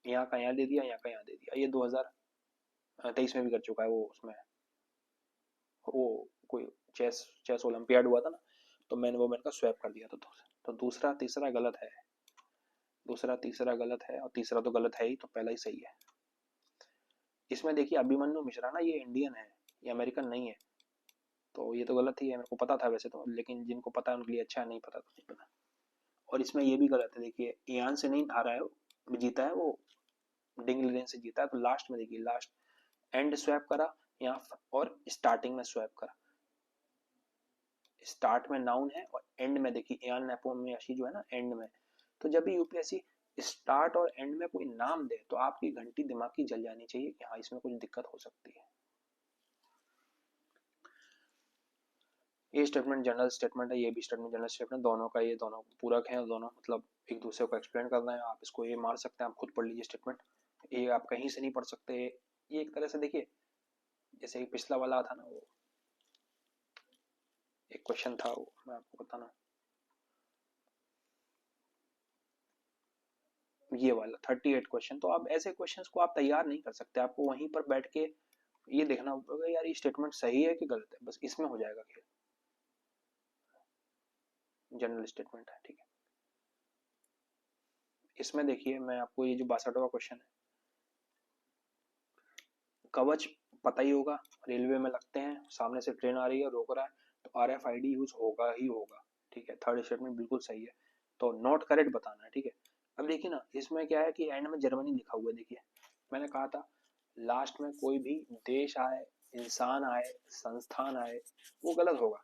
यहाँ का यहाँ दे दिया, यहाँ का यहाँ दे दिया, ये 2023 में भी कर चुका है वो, उसमें वो कोई चेस चेस ओलंपियाड हुआ था ना, तो मैन वुमेन का स्वैप कर दिया था, तो दूसरा तीसरा गलत है, दूसरा तीसरा गलत है, और तीसरा तो गलत है ही, तो पहला ही सही है। इसमें देखिए अभिमन्यु मिश्रा ना ये इंडियन है, ये अमेरिकन नहीं है, तो ये तो गलत ही है, मेरे को पता था वैसे तो, लेकिन जिनको पता है उनके लिए अच्छा है, नहीं पता तो नहीं पता। और इसमें ये भी गलत है, देखिए ईरान से नहीं हारा है, जीता है वो, डिंग लेन से जीता है, तो लास्ट में देखिए लास्ट, एंड स्वैप करा यहाँ और स्टार्टिंग में स्वैप करा, स्टार्ट में नाउन है और एंड में देखिए यान नेपोमियाशी जो है ना एंड में, तो जब भी यूपीएससी स्टार्ट और एंड में कोई नाम दे तो आपकी घंटी दिमाग की जल जानी चाहिए कि हाँ इसमें कुछ दिक्कत हो सकती है। ये स्टेटमेंट जनरल स्टेटमेंट है, ये भी स्टेटमेंट जनरल स्टेटमेंट, दोनों का ये दोनों पूरक है, दोनों मतलब एक दूसरे को एक्सप्लेन करना है। आप इसको ये मार सकते हैं, आप खुद पढ़ लीजिए स्टेटमेंट, ये आप कहीं से नहीं पढ़ सकते। ये एक तरह से देखिए जैसे कि पिछला वाला था ना, वो एक क्वेश्चन था वो मैं आपको बताना, ये वाला 38 क्वेश्चन, तो आप ऐसे क्वेश्चंस को आप तैयार नहीं कर सकते, आपको वहीं पर बैठ के ये देखना होगा यार ये स्टेटमेंट सही है कि गलत है, बस इसमें हो जाएगा खेल। जनरल स्टेटमेंट है, ठीक है। इसमें देखिए मैं आपको ये जो 62वां क्वेश्चन है, कवच पता ही होगा, रेलवे में लगते हैं, सामने से ट्रेन आ रही है रोक रहा है तो RFID यूज होगा ही होगा, ठीक है। थर्ड स्टेटमेंट बिल्कुल सही है, तो नॉट करेक्ट बताना है, ठीक है। अब देखिए ना इसमें क्या है कि एंड में जर्मनी लिखा हुआ है, देखिए मैंने कहा था लास्ट में कोई भी देश आए, इंसान आए, संस्थान आए, वो गलत होगा।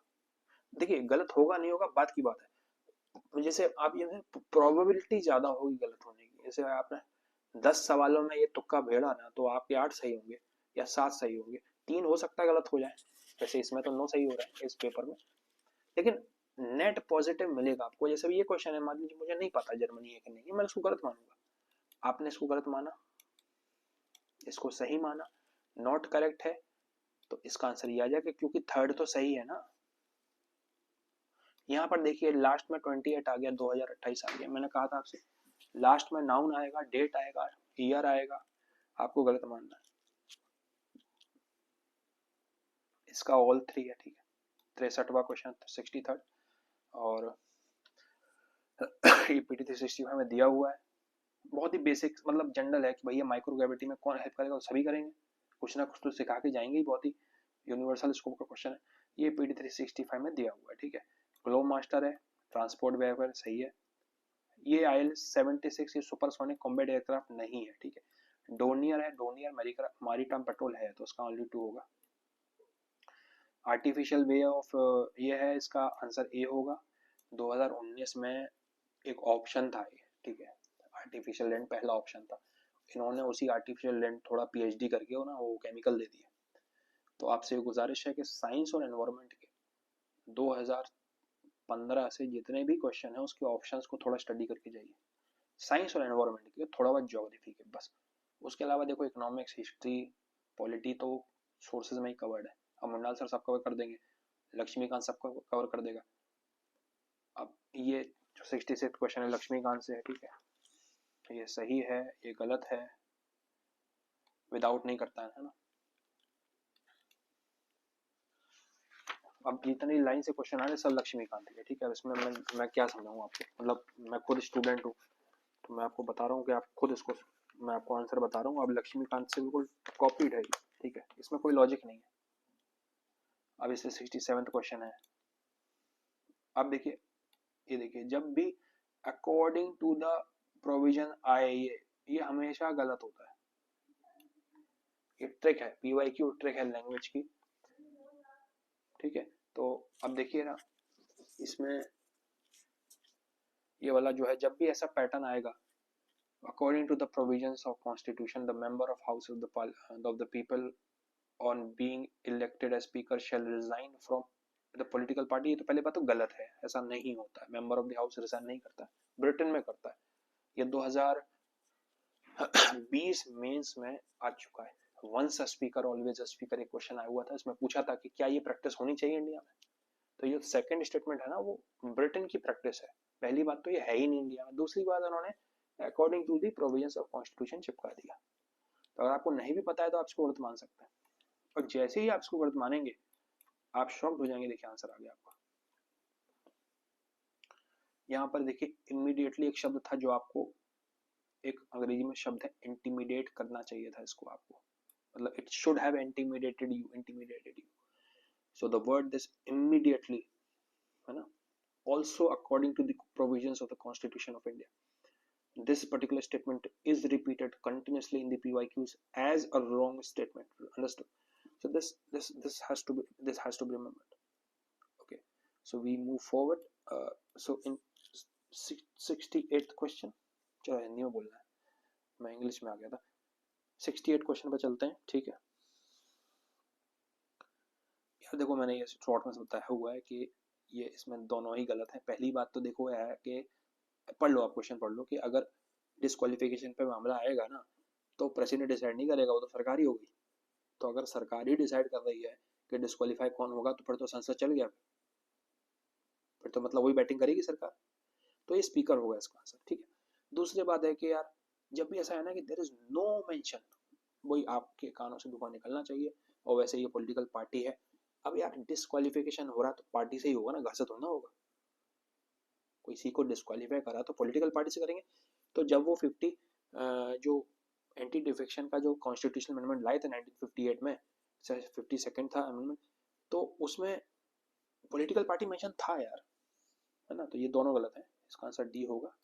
देखिए गलत होगा नहीं होगा बात की बात है, जैसे आप ये प्रोबेबिलिटी ज्यादा होगी गलत होने की, जैसे आपने 10 सवालों में ये तुक्का भेड़ा ना तो आपके 8 सही होंगे या 7 सही होंगे, 3 हो सकता है गलत हो जाए, वैसे इसमें तो 9 सही हो रहा है इस पेपर में, लेकिन नेट पॉजिटिव मिलेगा आपको। जैसे ये क्वेश्चन है, मान लीजिए मुझे नहीं पता जर्मनी है कि नहीं, मैं इसको गलत मानूंगा, आपने इसको गलत माना, इसको सही माना, नॉट करेक्ट है, तो इसका आंसर ये आ जाएगा क्योंकि थर्ड तो सही है ना। यहाँ पर देखिए लास्ट में 28 आ गया, 2028 आ गया, मैंने कहा था आपसे लास्ट में नाउन आएगा, डेट आएगा, ईयर आएगा, आपको गलत मानना है। इसका ऑल 3 है, ठीक है। 63वां क्वेश्चन 63rd, और ये PT 365 में दिया हुआ है, बहुत ही बेसिक मतलब जनरल है कि भैया माइक्रोग्रेविटी में कौन हेल्प करेगा, तो सभी करेंगे, कुछ ना कुछ तो सिखा के जाएंगे ही, बहुत ही यूनिवर्सल स्कोप का क्वेश्चन है। ये PT 365 में दिया हुआ है, ठीक है। ग्लोब मास्टर है, ट्रांसपोर्ट वेयर सही है। ये IL-76 ये सुपरसोनिक कॉम्बैट एयरक्राफ्ट नहीं है, ठीक है। डोनियर है, डोनियर मैरीटाइम पेट्रोल है, तो उसका ओनली 2 होगा। आर्टिफिशियल वे ऑफ ये है, इसका आंसर ए होगा। 2019 में एक ऑप्शन था ये, ठीक है, आर्टिफिशियल लैंड पहला ऑप्शन था, इन्होंने उसी आर्टिफिशियल लैंड थोड़ा PhD करके ना वो केमिकल दे दिया। तो आपसे गुजारिश है कि साइंस और एनवायरनमेंट के 2015 से जितने भी क्वेश्चन है उसके ऑप्शंस को थोड़ा स्टडी करके जाइए, साइंस और एनवायरनमेंट के, थोड़ा बहुत ज्योग्राफी के बस। उसके अलावा देखो इकोनॉमिक्स, हिस्ट्री, पॉलिटी तो सोर्सेज में ही कवर्ड है, अब मंडाल सर सब कवर कर देंगे, लक्ष्मीकांत सबको कवर कर देगा। अब ये जो 66 क्वेश्चन है लक्ष्मीकांत से है, ठीक है, ये सही है, ये गलत है, विदाउट नहीं करता है ना। अब जितनी लाइन से क्वेश्चन आ रहे सब लक्ष्मीकांत के, ठीक है। इसमें मैं क्या समझाऊँ आपको, मतलब मैं खुद स्टूडेंट हूँ तो मैं आपको बता रहा हूँ कि आप खुद इसको, मैं आपको आंसर बता रहा हूँ, अब लक्ष्मीकांत से बिल्कुल कॉपीड है, ठीक है, इसमें कोई लॉजिक नहीं है। अब इससे 67 क्वेश्चन है, अब देखिए, ये देखिए जब भी अकॉर्डिंग टू द प्रोविजन आए ये हमेशा गलत होता है, ये ट्रिक है, PYQ ट्रिक है लैंग्वेज की, ठीक है। तो अब देखिए ना इसमें ये वाला जो है, जब भी ऐसा पैटर्न आएगा, according to the provisions of constitution the member of house of the people on being elected as speaker shall resign from the political party, ये तो पहले बात तो गलत है, ऐसा नहीं होता है, member of the house resign नहीं करता है, ब्रिटेन में करता है, ये 2020 मेंस में आ चुका है। Once a speaker always a speaker एक क्वेश्चन आया हुआ था, इसमें पूछा था कि क्या ये प्रैक्टिस होनी चाहिए इंडिया में, तो ये सेकंड स्टेटमेंट है ना वो ब्रिटेन की प्रैक्टिस है, पहली बात तो ये है ही नहीं इंडिया में, दूसरी बात उन्होंने according to the provisions of constitution चिपका दिया, तो अगर आपको नहीं भी पता है तो आप इसको गलत मान सकते हैं, और जैसे ही आप इसको गलत मानेंगे आप शॉक्ड हो जाएंगे, देखिए आंसर आ गया आपका। यहाँ पर देखिए इमीडिएटली एक शब्द था जो आपको, एक अंग्रेजी में शब्द है इंटिमिडेट करना चाहिए था इसको आपको, मतलब it should have intimidated you, so the word this immediately है ना, also according to the provisions of the Constitution of India. This particular statement is repeated continuously in the PYQs as a wrong statement. Understood? So this has to be remembered. Okay. So we move forward. So in 68th question, चलो हिंदी में बोलना है, मैं इंग्लिश में आ गया था। 68 क्वेश्चन पे चलते हैं, ठीक है यार। देखो मैंने ये शॉर्ट में बताया हुआ है कि ये इसमें दोनों ही गलत है। पहली बात तो देखो है कि पढ़ लो, आप क्वेश्चन पढ़ लो कि अगर डिस्क्वालिफिकेशन पे मामला आएगा ना तो प्रेसिडेंट डिसाइड नहीं करेगा, वो तो सरकार ही होगी। तो अगर सरकार ही डिसाइड कर रही है कि डिस्क्वालीफाई कौन होगा तो फिर तो संसद चल गया, फिर तो मतलब वही बैटिंग करेगी सरकार। तो ये स्पीकर होगा इसका आंसर, ठीक है। दूसरी बात है कि यार जब भी ऐसा है ना कि देयर इज नो मेंशन, वही आपके कानों से धुआं निकलना चाहिए। और वैसे ये पॉलिटिकल पार्टी है, अब यार डिस्क्वालिफिकेशन हो रहा है तो पार्टी से ही होगा ना, घर से थोड़ा ना होगा। किसी को डिस्क्वालीफाई करा तो पॉलिटिकल पार्टी से करेंगे। तो जब वो 50 जो एंटी डिफेक्शन का जो कॉन्स्टिट्यूशनल अमेंडमेंट लाए थे 1958 में, 52nd था अमेंडमेंट, तो उसमें पॉलिटिकल पार्टी मेंशन था यार, है ना। तो ये दोनों गलत है, इसका आंसर डी होगा।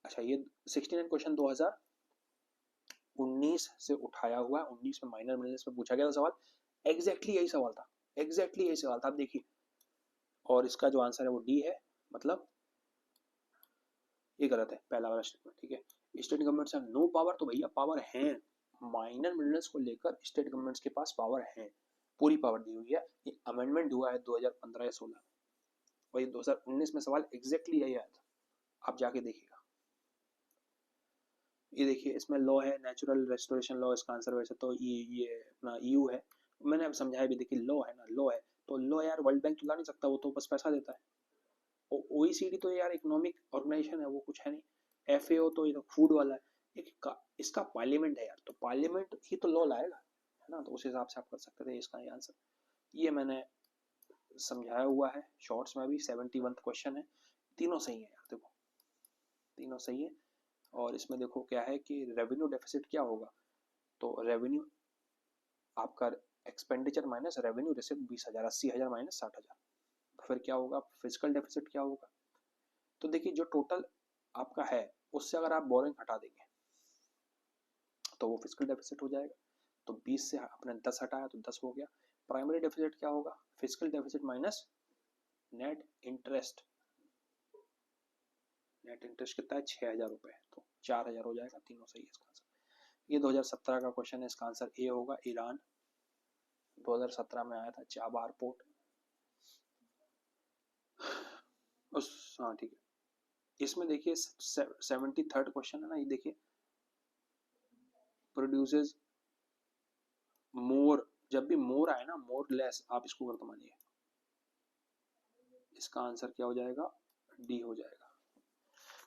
अच्छा ये 69 क्वेश्चन 2019 से उठाया हुआ है। 19 में माइनर मिलनेस में पूछा गया था सवाल, एग्जैक्टली यही सवाल था, एग्जैक्टली यही सवाल था, आप देखिए। और इसका जो आंसर है वो डी है, मतलब ये गलत है पहला वाला स्टेटमेंट, ठीक है। स्टेट गवर्नमेंट से नो पावर, तो भैया पावर है, माइनर मिनरल्स को लेकर स्टेट गवर्नमेंट्स के पास पावर है, पूरी पावर दी हुई है। ये अमेंडमेंट हुआ है 2015 या 16 और ये 2019 में सवाल एग्जैक्टली यही आया था, आप जाके देखिएगा। ये देखिए इसमें लॉ है नेचुरल रेस्टोरेशन लॉ, इसका आंसर वैसे तो ये अपना ईयू है, मैंने अब समझाया भी, देखिए लॉ है ना, लॉ है तो लॉ यार वर्ल्ड बैंक तो ला नहीं सकता, वो तो बस पैसा देता है। OECD तो यार इकोनॉमिक ऑर्गेनाइजेशन है, वो कुछ है नहीं। FAO तो ये तो फूड वाला है, इसका पार्लियामेंट है यार, तो पार्लियामेंट ही तो लॉ लाएगा, है ना। तो उस हिसाब से आप कर सकते थे इसका ये आंसर, ये मैंने समझाया हुआ है शॉर्ट्स में भी। 71 क्वेश्चन है, तीनों सही है यार, देखो तीनों सही है। और इसमें देखो क्या है कि रेवेन्यू डेफिसिट क्या होगा, तो रेवेन्यू आपका expenditure minus revenue receipt 20,000, 80,000 minus 60,000, फिर क्या होगा, फिजिकल डेफिसिट क्या होगा। तो देखिए जो टोटल आपका है उससे अगर आप बोरिंग हटा देंगे तो वो फिजिकल डेफिसिट हो जाएगा। तो 20 से आपने 10 हटाया तो 10 हो गया। प्राइमरी डेफिसिट क्या होगा, physical deficit minus net interest. Net interest कितना है, 6,000 रुपए, तो 4,000 हो जाएगा, तीनों सही है इसका आंसर। ये 2017 का क्वेश्चन है, इसका आंसर ए होगा, ईरान 2017 में आया था चाबार पोर्ट। हाँ ठीक है, इसमें देखिए 73rd क्वेश्चन है ना, ये देखिए प्रोड्यूसेस मोर, जब भी मोर आए ना, मोर लेस, आप इसको करते मानिए, इसका आंसर क्या हो जाएगा, डी हो जाएगा।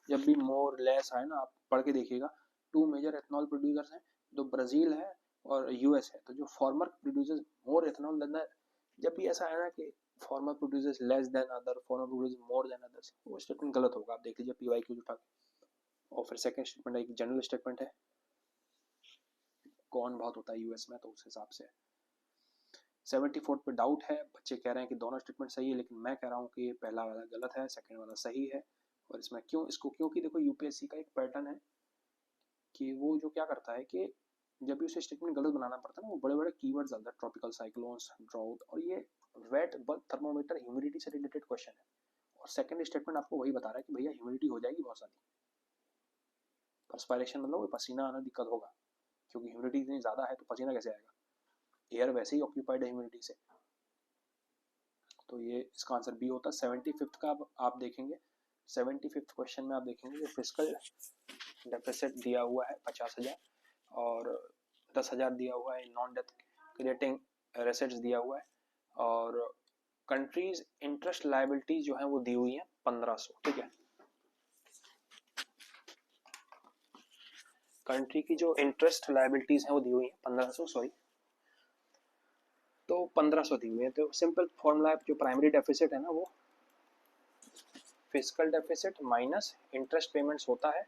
जब भी मोर लेस आए ना, आप पढ़ के देखिएगा। 2 मेजर एथनॉल प्रोड्यूसर्स हैं, जो ब्राजील है और यूएस है। तो जो फॉर्मर प्रोड्यूसर्स मोर एथनॉल देन, जब भी ऐसा है ना कि farmer producers less than other, farmer producers more than others, वो स्टेटमेंट गलत होगा, आप देख लीजिए PYQ उठा के। और फिर सेकंड स्टेटमेंट एक जनरल स्टेटमेंट है, कौन बहुत होता है यूएस में, तो उस हिसाब से। 74 पे डाउट है, बच्चे कह रहे हैं कि दोनों स्टेटमेंट सही है, लेकिन मैं कह रहा हूँ कि पहला वाला गलत है, सेकंड वाला सही है। और इसमें क्यों, इसको क्योंकि देखो यूपीएससी का एक पैटर्न है कि वो जो क्या करता है कि जब भी उसे स्टेटमेंट गलत बनाना पड़ता है ना, वो बड़े बड़े कीवर्ड्स डालता है, ट्रॉपिकल साइक्लोन्स, ड्राउट, और ये वेट बल्ब थर्मोमीटर ह्यूमिडिटी से रिलेटेड क्वेश्चन है। और सेकंड स्टेटमेंट आपको वही बता रहा है कि भैया ह्यूमिडिटी हो जाएगी बहुत सारी, परस्पायरेशन मतलब पसीना आना दिक्कत होगा, क्योंकि ह्यूमिडिटी इतनी ज़्यादा है तो पसीना कैसे आएगा, एयर वैसे ही ऑक्यूपाइड है ह्यूमिडिटी से। तो ये इसका आंसर बी होता है। 75th का आप देखेंगे, 75th क्वेश्चन में आप देखेंगे कि फिजिकल डेफिसिट दिया हुआ है 50,000 और 10,000 दिया हुआ है, नॉन डेथ क्रिएटिंग रेसेट्स दिया हुआ है, और कंट्रीज इंटरेस्ट लायबिलिटीज जो है वो दी हुई है 1500, ठीक है। कंट्री की जो इंटरेस्ट लायबिलिटीज है वो दी हुई है 1500, सॉरी, तो 1500 दी हुई है। तो सिंपल फॉर्मूला जो प्राइमरी डेफिसिट है ना, वो physical deficit minus interest payments होता है,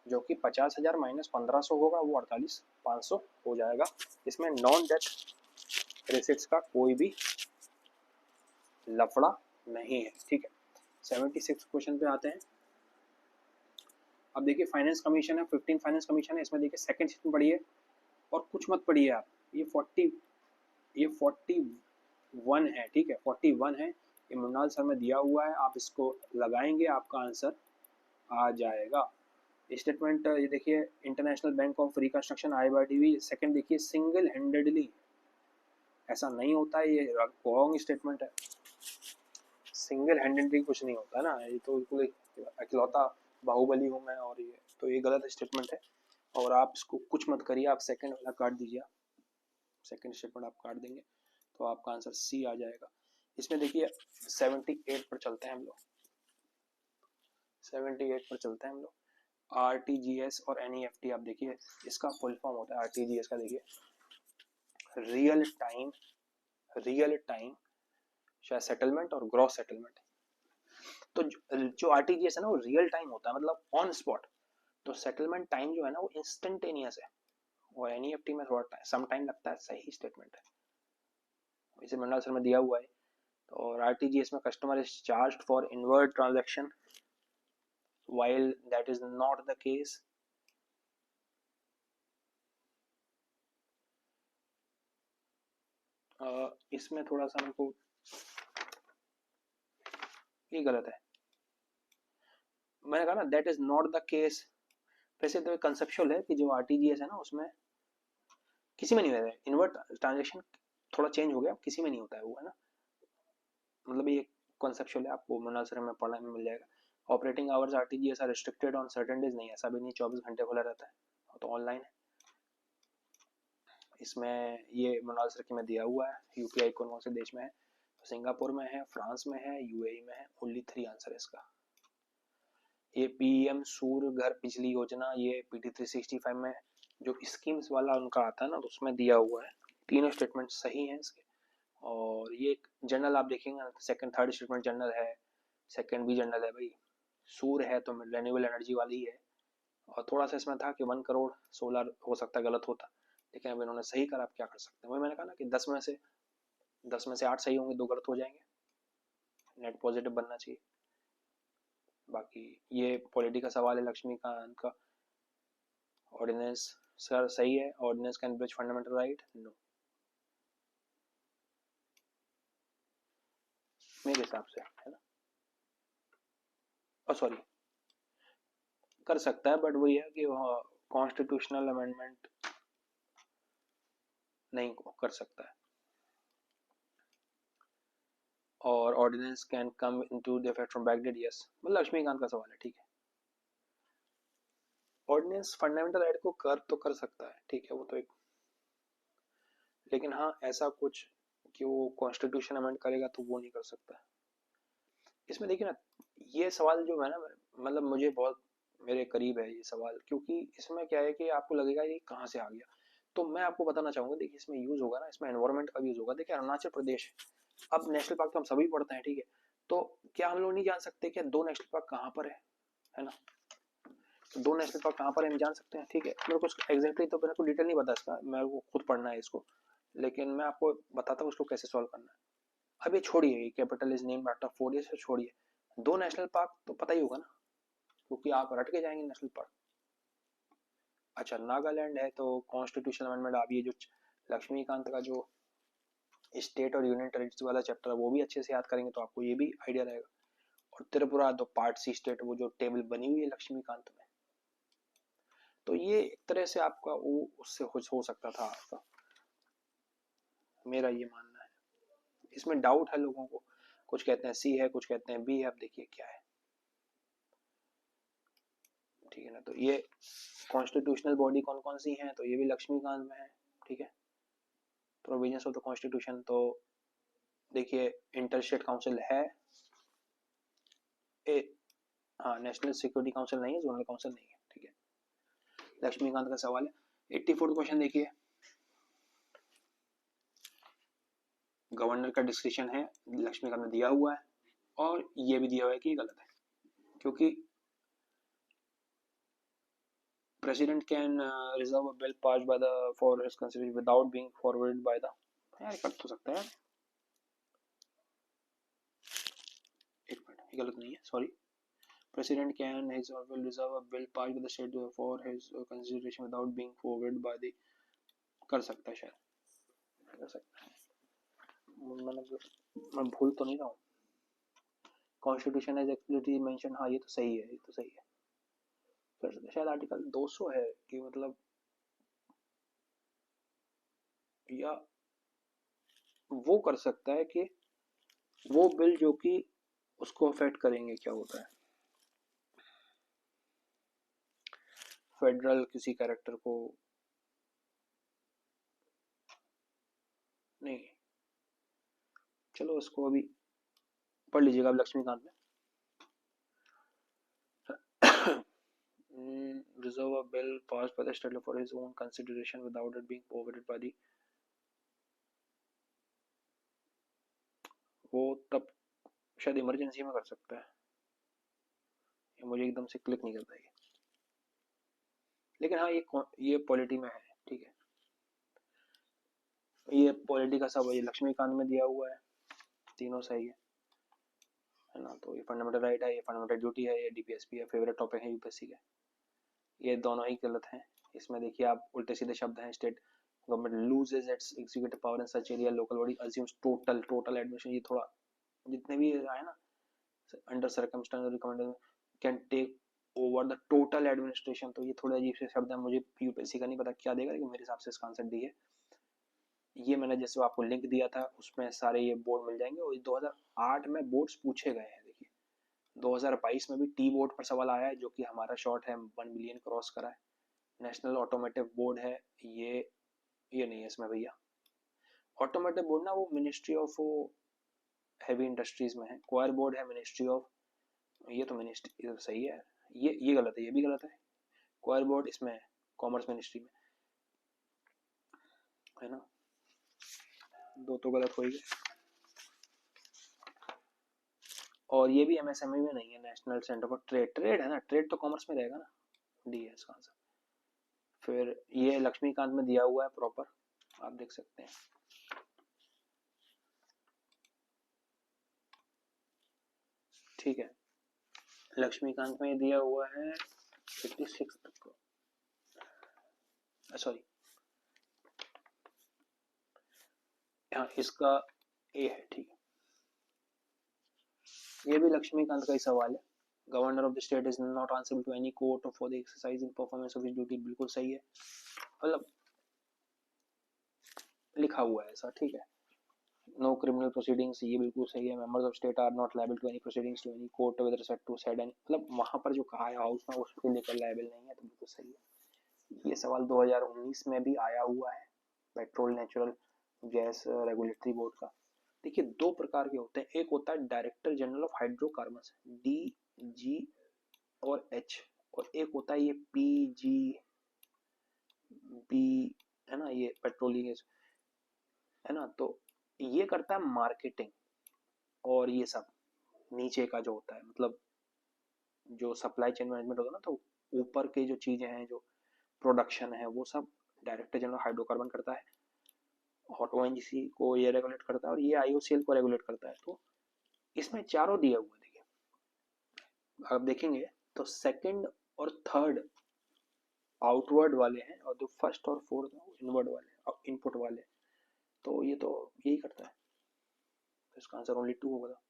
जो कि 50,000 माइनस 1500 होगा, वो 48,500 हो जाएगा। इसमें नॉन डेथ रेसिट्स का कोई भी लफड़ा नहीं है, ठीक है। 76 क्वेश्चन पे आते हैं। अब देखिए फाइनेंस कमीशन है, 15 फाइनेंस कमीशन है, इसमें देखिए सेकंड सेक्शन पढ़िए और कुछ मत पढ़िए आप। ये 40 41 है, ठीक है, 41 है, ये मृणाल सर में दिया हुआ है, आप इसको लगाएंगे आपका आंसर आ जाएगा। स्टेटमेंट ये देखिए, international bank of reconstruction IBRDV, second देखिए सिंगल हैंडेडली, ऐसा नहीं होता है, ये रॉन्ग स्टेटमेंट है, सिंगल हैंडेडली कुछ नहीं होता ना, ये तो बिल्कुल अकेलौता बाहुबली हूँ मैं, और ये तो ये गलत स्टेटमेंट है, और आप इसको कुछ मत करिए, आप सेकंड वाला काट दीजिए, सेकंड स्टेटमेंट आप काट देंगे तो आपका आंसर सी आ जाएगा। इसमें देखिए 78 पर चलते हैं हम लोग, 78 पर चलते हैं हम लोग। RTGS और NEFT आप देखिए, इसका फुल फॉर्म होता है RTGS का, देखिए रियल टाइम शायद सेटलमेंट और ग्रॉस सेटलमेंट। तो जो RTGS है ना वो रियल टाइम होता है, मतलब ऑन स्पॉट, तो सेटलमेंट टाइम जो है ना वो इंस्टेंटेनियस है, और NEFT में थोड़ा सम टाइम लगता है, सही स्टेटमेंट है, इसे मंडल सर में दिया हुआ है। और RTGS में customer is charged for inward transaction while that is not the case इसमें थोड़ा सा हमको ये गलत है, मैंने कहा ना that is not the case, वैसे तो कंसेप्चुअल है कि जो RTGS है ना उसमें किसी में नहीं होता है इनवर्ट ट्रांजैक्शन, थोड़ा चेंज हो गया, किसी में नहीं होता है वो, है ना, मतलब ये कॉन्सेप्चुअल है, आपको मुनासर में पढ़ने में मिल जाएगा। Operating hours RTGS are restricted on certain days, नहीं ऐसा भी नहीं, 24 घंटे खुला रहता है, तो ऑनलाइन है। इसमें ये मुनासर की में दिया हुआ है, UPI कौन से देश में है, तो सिंगापुर में है, फ्रांस में है, UAE में है, ओनली 3 आंसर है इसका। ये PM सूर्य घर बिजली योजना, ये PT 365 में जो स्कीम्स वाला उनका आता है ना, तो उसमें दिया हुआ है, तीनों स्टेटमेंट सही हैं इसके। और ये जनरल आप देखेंगे, सेकंड थर्ड स्टेटमेंट जनरल है, सेकंड भी जनरल है भाई, सूर्य है तो रिन्यूएबल एनर्जी वाली है, और थोड़ा सा इसमें था कि 1 करोड़ सोलर हो सकता है गलत होता, लेकिन अब इन्होंने सही करा, आप क्या कर सकते हैं, वही मैंने कहा ना कि 10 में से 8 सही होंगे, 2 गलत हो जाएंगे, नेट पॉजिटिव बनना चाहिए। बाकी ये पॉलिटी का सवाल है लक्ष्मीकांत का, ऑर्डिनेंस सर सही है, ordinance can bridge fundamental right, no मेरे हिसाब से, है ना, और सॉरी कर सकता है, बट वही है कि कॉन्स्टिट्यूशनल अमेंडमेंट नहीं कर सकता है, और ordinance can come into the effect from backdate, yes, मतलब लक्ष्मीकांत का सवाल है, ठीक है, ऑर्डिनेंस फंडामेंटल राइट को कर तो कर सकता है, ठीक है, वो तो एक, लेकिन हाँ ऐसा कुछ कि वो कॉन्स्टिट्यूशन अमेंड करेगा तो वो नहीं कर सकता। इसमें देखिए ना, ये सवाल जो है ना, मतलब मुझे बहुत मेरे करीब है ये सवाल, क्योंकि इसमें क्या है कि आपको लगेगा ये कहाँ से आ गया, तो मैं आपको बताना चाहूंगा, देखिए इसमें यूज होगा ना, इसमें एनवायरमेंट का यूज होगा। देखिए अरुणाचल प्रदेश, अब नेशनल पार्क तो हम सभी पढ़ते हैं, ठीक है, तो क्या हम लोग नहीं जान सकते कि 2 नेशनल पार्क कहाँ पर है ना, तो 2 नेशनल पार्क कहाँ पर है हम जान सकते हैं, ठीक है, मेरे को एग्जैक्टली तो मेरे को डिटेल नहीं पता इसका, मेरे को खुद पढ़ना है इसको, लेकिन मैं आपको बताता हूँ उसको कैसे सॉल्व करना है। अब ये छोड़िए, कैपिटल इज नेम्ड आफ्टर 4 से छोड़िए, 2 नेशनल पार्क तो पता ही होगा ना, क्योंकि आप रट के जाएंगे नेशनल पार्क। अच्छा नागालैंड है, तो कॉन्स्टिट्यूशन अमेंडमेंट, आप ये जो लक्ष्मीकांत का जो स्टेट और यूनियन टेरिटरी वाला चैप्टर है वो भी अच्छे से याद करेंगे तो आपको ये भी आइडिया रहेगा। और त्रिपुरा तो पार्ट सी स्टेट, वो जो टेबल बनी हुई है लक्ष्मीकांत में, तो ये एक तरह से आपका वो उससे हो सकता था आपका, मेरा ये मानना है। इसमें डाउट है लोगों को, कुछ कहते हैं सी है, कुछ कहते हैं बी है, अब देखिए क्या है, ठीक है ना। तो ये कॉन्स्टिट्यूशनल बॉडी कौन कौन सी हैं, तो ये भी लक्ष्मीकांत में है, ठीक है, प्रोविजंस ऑफ द कॉन्स्टिट्यूशन, तो देखिए इंटर स्टेट काउंसिल है, ए हाँ नेशनल सिक्योरिटी काउंसिल नहीं है, जोनल काउंसिल नहीं है, ठीक है, लक्ष्मीकांत का सवाल है। 84 क्वेश्चन देखिए, गवर्नर का डिस्क्रिप्शन है, लक्ष्मीकांत ने दिया हुआ है, और ये भी दिया हुआ है कि गलत है, क्योंकि president can reserve a bill pass by the for his consideration without being forwarded by the, यार कर तो सकता है, एक मिनट, ये गलत नहीं है, sorry, President can his or will reserve a bill passed by the state for his consideration without being forwarded by the, कर सकता है शायद, कर सकता है, मैं भूल तो नहीं रहा हूँ। कॉन्स्टिट्यूशन एज एक्सप्लिसिटली मेंशन, हाँ ये तो सही है, ये तो सही है। फिर शायद आर्टिकल 200 है कि मतलब, या वो कर सकता है कि वो बिल जो कि उसको अफेक्ट करेंगे, क्या होता है, फेडरल किसी कैरेक्टर को, नहीं चलो उसको अभी पढ़ लीजिएगा आप लक्ष्मीकांत में। Reserve a bill passed by the state for his own consideration without it being forwarded by the, वो तब शायद इमरजेंसी में कर सकता है, ये मुझे एकदम से क्लिक नहीं करता है, लेकिन हाँ ये पॉलिटी में है, ठीक है, ये पॉलिटी का सब ये लक्ष्मीकांत में दिया हुआ है, तीनों सही है ना। तो ये फंडामेंटल राइट है, ये फंडामेंटल ड्यूटी है, ये डीपीएसपी है, फेवरेट टॉपिक है यूपीएससी के, ये दोनों ही गलत हैं। इसमें देखिए आप उल्टे सीधे शब्द हैं, state government loses its executive power in such area, local body assumes total admission, ये थोड़ा जितने भी आए ना under circumstances recommendation can take over the total administration, तो ये थोड़े अजीब से शब्द हैं, मुझे यूपीएससी का नहीं पता क्या देगा, लेकिन मेरे हिसाब से इसका आंसर डी है। ये मैंने जैसे आपको लिंक दिया था उसमें सारे ये बोर्ड मिल जाएंगे, और 2008 में बोर्ड्स पूछे गए हैं। देखिए 2022 में भी टी बोर्ड पर सवाल आया है, जो कि हमारा शॉर्ट है 1 मिलियन क्रॉस करा है। नेशनल ऑटोमेटिव बोर्ड है, ये नहीं है इसमें भैया। ऑटोमेटिव बोर्ड ना वो मिनिस्ट्री ऑफ हैवी इंडस्ट्रीज में है, क्वायर बोर्ड है मिनिस्ट्री ऑफ, ये तो मिनिस्ट्री, ये तो सही है, ये गलत है, ये भी गलत है, क्वायर बोर्ड इसमें है कॉमर्स मिनिस्ट्री में, है ना, दो तो गलत हो ही गए। और ये भी एमएसएमई में नहीं है, नेशनल सेंटर फॉर ट्रेड है ना, ट्रेड तो कॉमर्स में रहेगा ना, डी है इसका आंसर। फिर ये लक्ष्मीकांत में दिया हुआ है प्रॉपर, आप देख सकते हैं, ठीक है, लक्ष्मीकांत में दिया हुआ है 86 तक को, सॉरी हाँ इसका ए है, ठीक है, ये भी लक्ष्मीकांत का ही सवाल है। Governor of the state is not answerable to any court for the exercise in performance of his duty, बिल्कुल सही है, मतलब लिखा हुआ है ऐसा, ठीक है। नो क्रिमिनल प्रोसीडिंग्स, ये बिल्कुल सही है। Members of state are not liable to any proceedings to any court with respect to said any, मतलब वहां पर जो कहा है हाउस में उसको लेकर लायबल नहीं है, तो बिल्कुल सही है। ये सवाल 2019 में भी आया हुआ है, petrol natural gas regulatory board का। देखिए दो प्रकार के होते हैं, एक होता है director general of hydrocarbon, D G और एच, और एक होता है ये पी जी बी, है ना, ये पेट्रोलियम है ना, तो ये करता है मार्केटिंग और ये सब नीचे का जो होता है, मतलब जो सप्लाई चेन मैनेजमेंट होता है ना, तो ऊपर के जो चीजें हैं, जो प्रोडक्शन है, वो सब डायरेक्टर जनरल हाइड्रोकार्बन करता है, और ओएनजीसी को ये रेगुलेट करता है, और ये आईओसीएल को रेगुलेट करता है। तो इसमें चारों दिया हुआ, देखिए आप देखेंगे तो सेकंड और थर्ड आउटवर्ड वाले हैं, और जो फर्स्ट और फोर्थ इनवर्ड वाले, इनपुट वाले, तो ये तो यही करता है, तो इसका आंसर ओनली 2 होगा,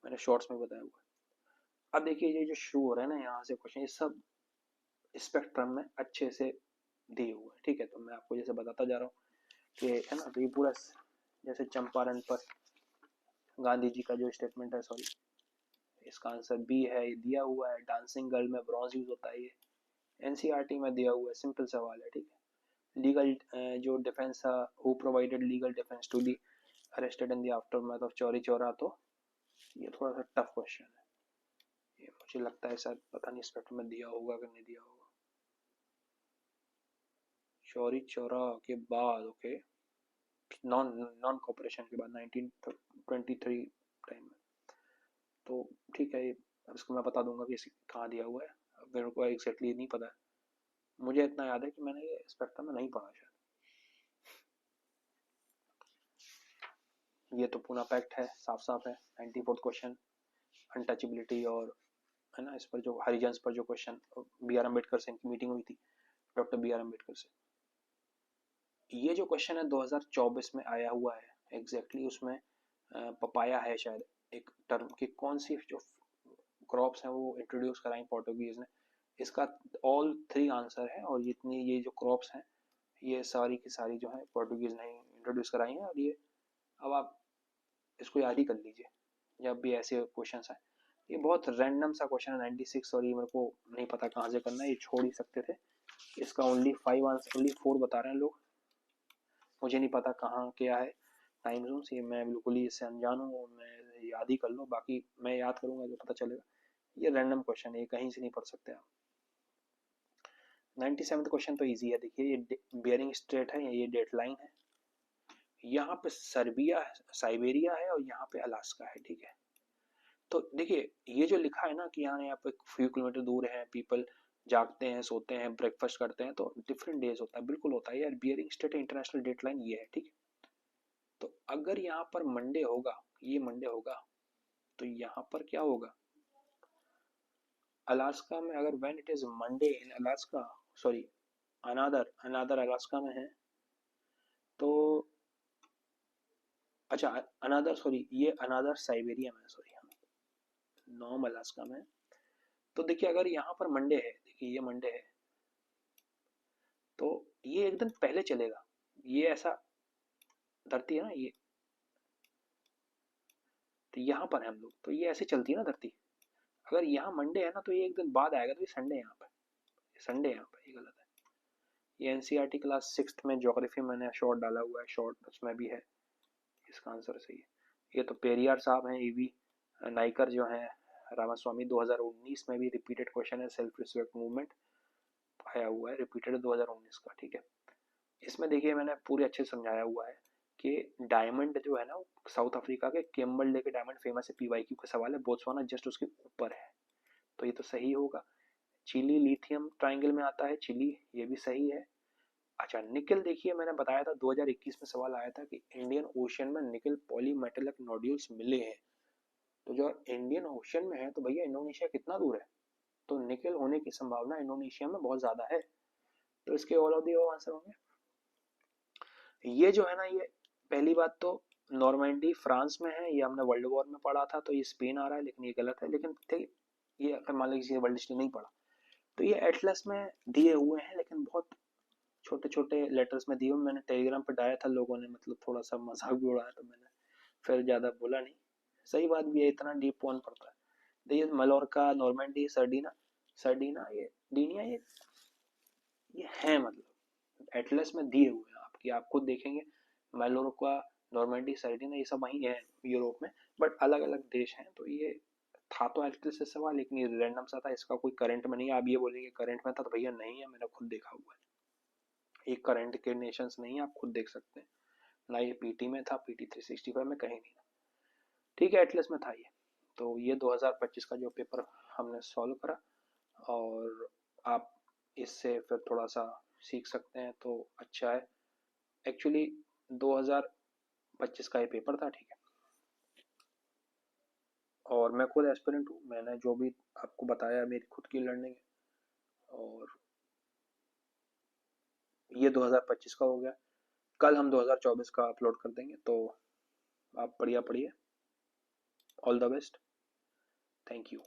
मैंने शॉर्ट्स में बताया हुआ है। अब देखिए ये जो शो हो रहा है ना यहाँ से क्वेश्चन, ये सब स्पेक्ट्रम में अच्छे से दिए हुए हैं, ठीक है, तो मैं आपको जैसे बताता जा रहा हूँ कि है ना, तो ये पूरा जैसे चंपारण पर गांधी जी का जो स्टेटमेंट है, सॉरी इसका आंसर बी है, ये दिया हुआ है। डांसिंग गर्ल में ब्रॉन्ज यूज होता है, ये एनसीईआरटी में दिया हुआ है, सिंपल सवाल है, ठीक है। लीगल जो defence who provided legal defence to the arrested in the aftermath of Chauri Chaura, तो ये थोड़ा सा टफ क्वेश्चन है, ये मुझे लगता है शायद पता नहीं स्पेक्ट्रम में दिया होगा कि नहीं दिया होगा। चौरी चौरा के बाद, ओके, नॉन नॉन कॉपरेशन के बाद 1923 टाइम में, तो ठीक है, अब इसको मैं बता दूंगा कि इसे कहाँ दिया हुआ है, अब मेरे को एग्जैक्टली नहीं पता है, मुझे इतना याद है कि मैंने ये स्पेक्ट्रम में नहीं पढ़ा शायद। ये तो पूरा पैक्ट है, साफ साफ है। 94th क्वेश्चन अनटचेबिलिटी, और है ना, इस पर जो हरिजन्स पर जो क्वेश्चन बी आर अम्बेडकर से इनकी मीटिंग हुई थी, डॉक्टर बी आर अम्बेडकर से, ये जो क्वेश्चन है 2024 में आया हुआ है एग्जैक्टली उसमें पपाया है शायद एक टर्म की, कौन सी जो क्रॉप्स हैं वो इंट्रोड्यूस कराई पोर्टुगीज ने, इसका ऑल 3 आंसर है। और जितनी ये जो क्रॉप्स हैं ये सारी की सारी जो है पोर्टुगीज ने इंट्रोड्यूस कराई हैं। और ये अब आप इसको याद ही कर लीजिए जब भी ऐसे क्वेश्चन आए। ये बहुत रैंडम सा क्वेश्चन है 96, और ये मेरे को नहीं पता कहाँ से करना है, ये छोड़ ही सकते थे। इसका ओनली 5 आंसर, ओनली 4 बता रहे हैं लोग, मुझे नहीं पता कहाँ क्या है टाइम जोन, ये मैं बिल्कुल ही इससे अनजान हूँ, मैं याद ही कर लो, बाकी मैं याद करूंगा तो पता चलेगा। ये रैंडम क्वेश्चन है, ये कहीं से नहीं पढ़ सकते आप। 97 क्वेश्चन तो इजी है, देखिए ये बेयरिंग स्ट्रेट है, ये डेट लाइन है, यहाँ पे सर्बिया साइबेरिया है और यहाँ पे अलास्का है, ठीक है। तो देखिए ये जो लिखा है ना कि यहाँ पे फ्यू किलोमीटर दूर है, पीपल जागते हैं, सोते हैं, ब्रेकफास्ट करते हैं, तो डिफरेंट डेज होता है, बिल्कुल होता है यार। Bering Strait international date line ये है, ठीक है। तो अगर यहाँ पर मंडे होगा, ये मंडे होगा, तो यहाँ पर क्या होगा, अलास्का में अगर when it is Monday in Alaska, sorry another Alaska में है, तो अच्छा अनादर, सॉरी ये अनादर साइबेरिया में, सॉरी नॉर्म अलास्का में। तो देखिए अगर यहाँ पर मंडे है, देखिए ये मंडे है, तो ये एक दिन पहले चलेगा, ये ऐसा धरती है ना ये, तो यहाँ पर है हम लोग, तो ये ऐसे चलती है ना धरती। अगर यहाँ मंडे है ना तो ये एक दिन बाद आएगा, तो ये संडे यहाँ पे, संडे यहाँ पे, ये गलत है। ये एनसीईआरटी क्लास 6th में ज्योग्राफी मैंने शॉर्ट डाला हुआ है, शॉर्ट उसमें भी है, इसका आंसर सही है। ये तो पेरियार साहब हैं, ईवी नाइकर जो है रामास्वामी, 2019 में भी रिपीटेड क्वेश्चन है, सेल्फ रिस्पेक्ट मूवमेंट आया हुआ है रिपीटेड 2019 का, ठीक है। इसमें देखिए मैंने पूरे अच्छे समझाया हुआ है कि डायमंड जो है ना साउथ अफ्रीका के केम्बल डे के डायमंड फेमस है, पीवाईक्यू का सवाल है, बोत्सवाना जस्ट उसके ऊपर है, तो ये तो सही होगा। चिली लिथियम ट्राइंगल में आता है, चिली, ये भी सही है। अच्छा निकल, देखिए मैंने बताया था 2021 में सवाल आया था कि इंडियन ओशन में निकल पॉलीमेटेलिक नोड्यूल्स मिले हैं, तो जो इंडियन ओशन में है तो भैया इंडोनेशिया कितना दूर है, तो निकल होने की संभावना इंडोनेशिया में बहुत ज्यादा है, तो इसके ऑल ऑफ दी आंसर होंगे। ये जो है ना, ये पहली बात तो नॉर्मैंडी फ्रांस में है, ये हमने वर्ल्ड वॉर में पढ़ा था, तो ये स्पेन आ रहा है, लेकिन ये गलत है। लेकिन ठीक, ये अगर मान लीजिए वर्ल्ड हिस्ट्री नहीं पढ़ा, तो ये एटलस में दिए हुए हैं, लेकिन बहुत छोटे छोटे लेटर्स में दिए हुए। मैंने टेलीग्राम पर डाला था, लोगों ने मतलब थोड़ा सा मजाक भी उड़ाया, तो मैंने फिर ज्यादा बोला नहीं। सही बात भी है, इतना डीप कौन पढ़ता है। देखिए मलोरका, नॉर्मैंडी, सर्डिना, सर्डिना, ये डीनिया, ये है मतलब एटलस में दिए हुए हैं आपकी, आप खुद देखेंगे मेलोरका, नॉर्मैंडी, सर्डिना, ये सब वही है यूरोप में, बट अलग अलग देश हैं। तो ये था तो एटलस से सवाल, लेकिन ये रैंडम सा था, इसका कोई करंट में नहीं है। आप ये बोलेंगे करंट में था, तो भैया नहीं है, मैंने खुद देखा हुआ है, ये करंट के नेशंस नहीं है, आप खुद देख सकते हैं ना, ये पीटी में था, पीटी 365 में कहीं नहीं था, ठीक है, एटलस में था ये। तो ये 2025 का जो पेपर हमने सॉल्व करा, और आप इससे फिर थोड़ा सा सीख सकते हैं, तो अच्छा है। एक्चुअली 2025 का ये पेपर था, ठीक है, और मैं खुद एस्पिरेंट हूँ, मैंने जो भी आपको बताया मेरी खुद की लर्निंग है, और ये 2025 का हो गया। कल हम 2024 का अपलोड कर देंगे, तो आप बढ़िया पढ़िए, all the best, thank you.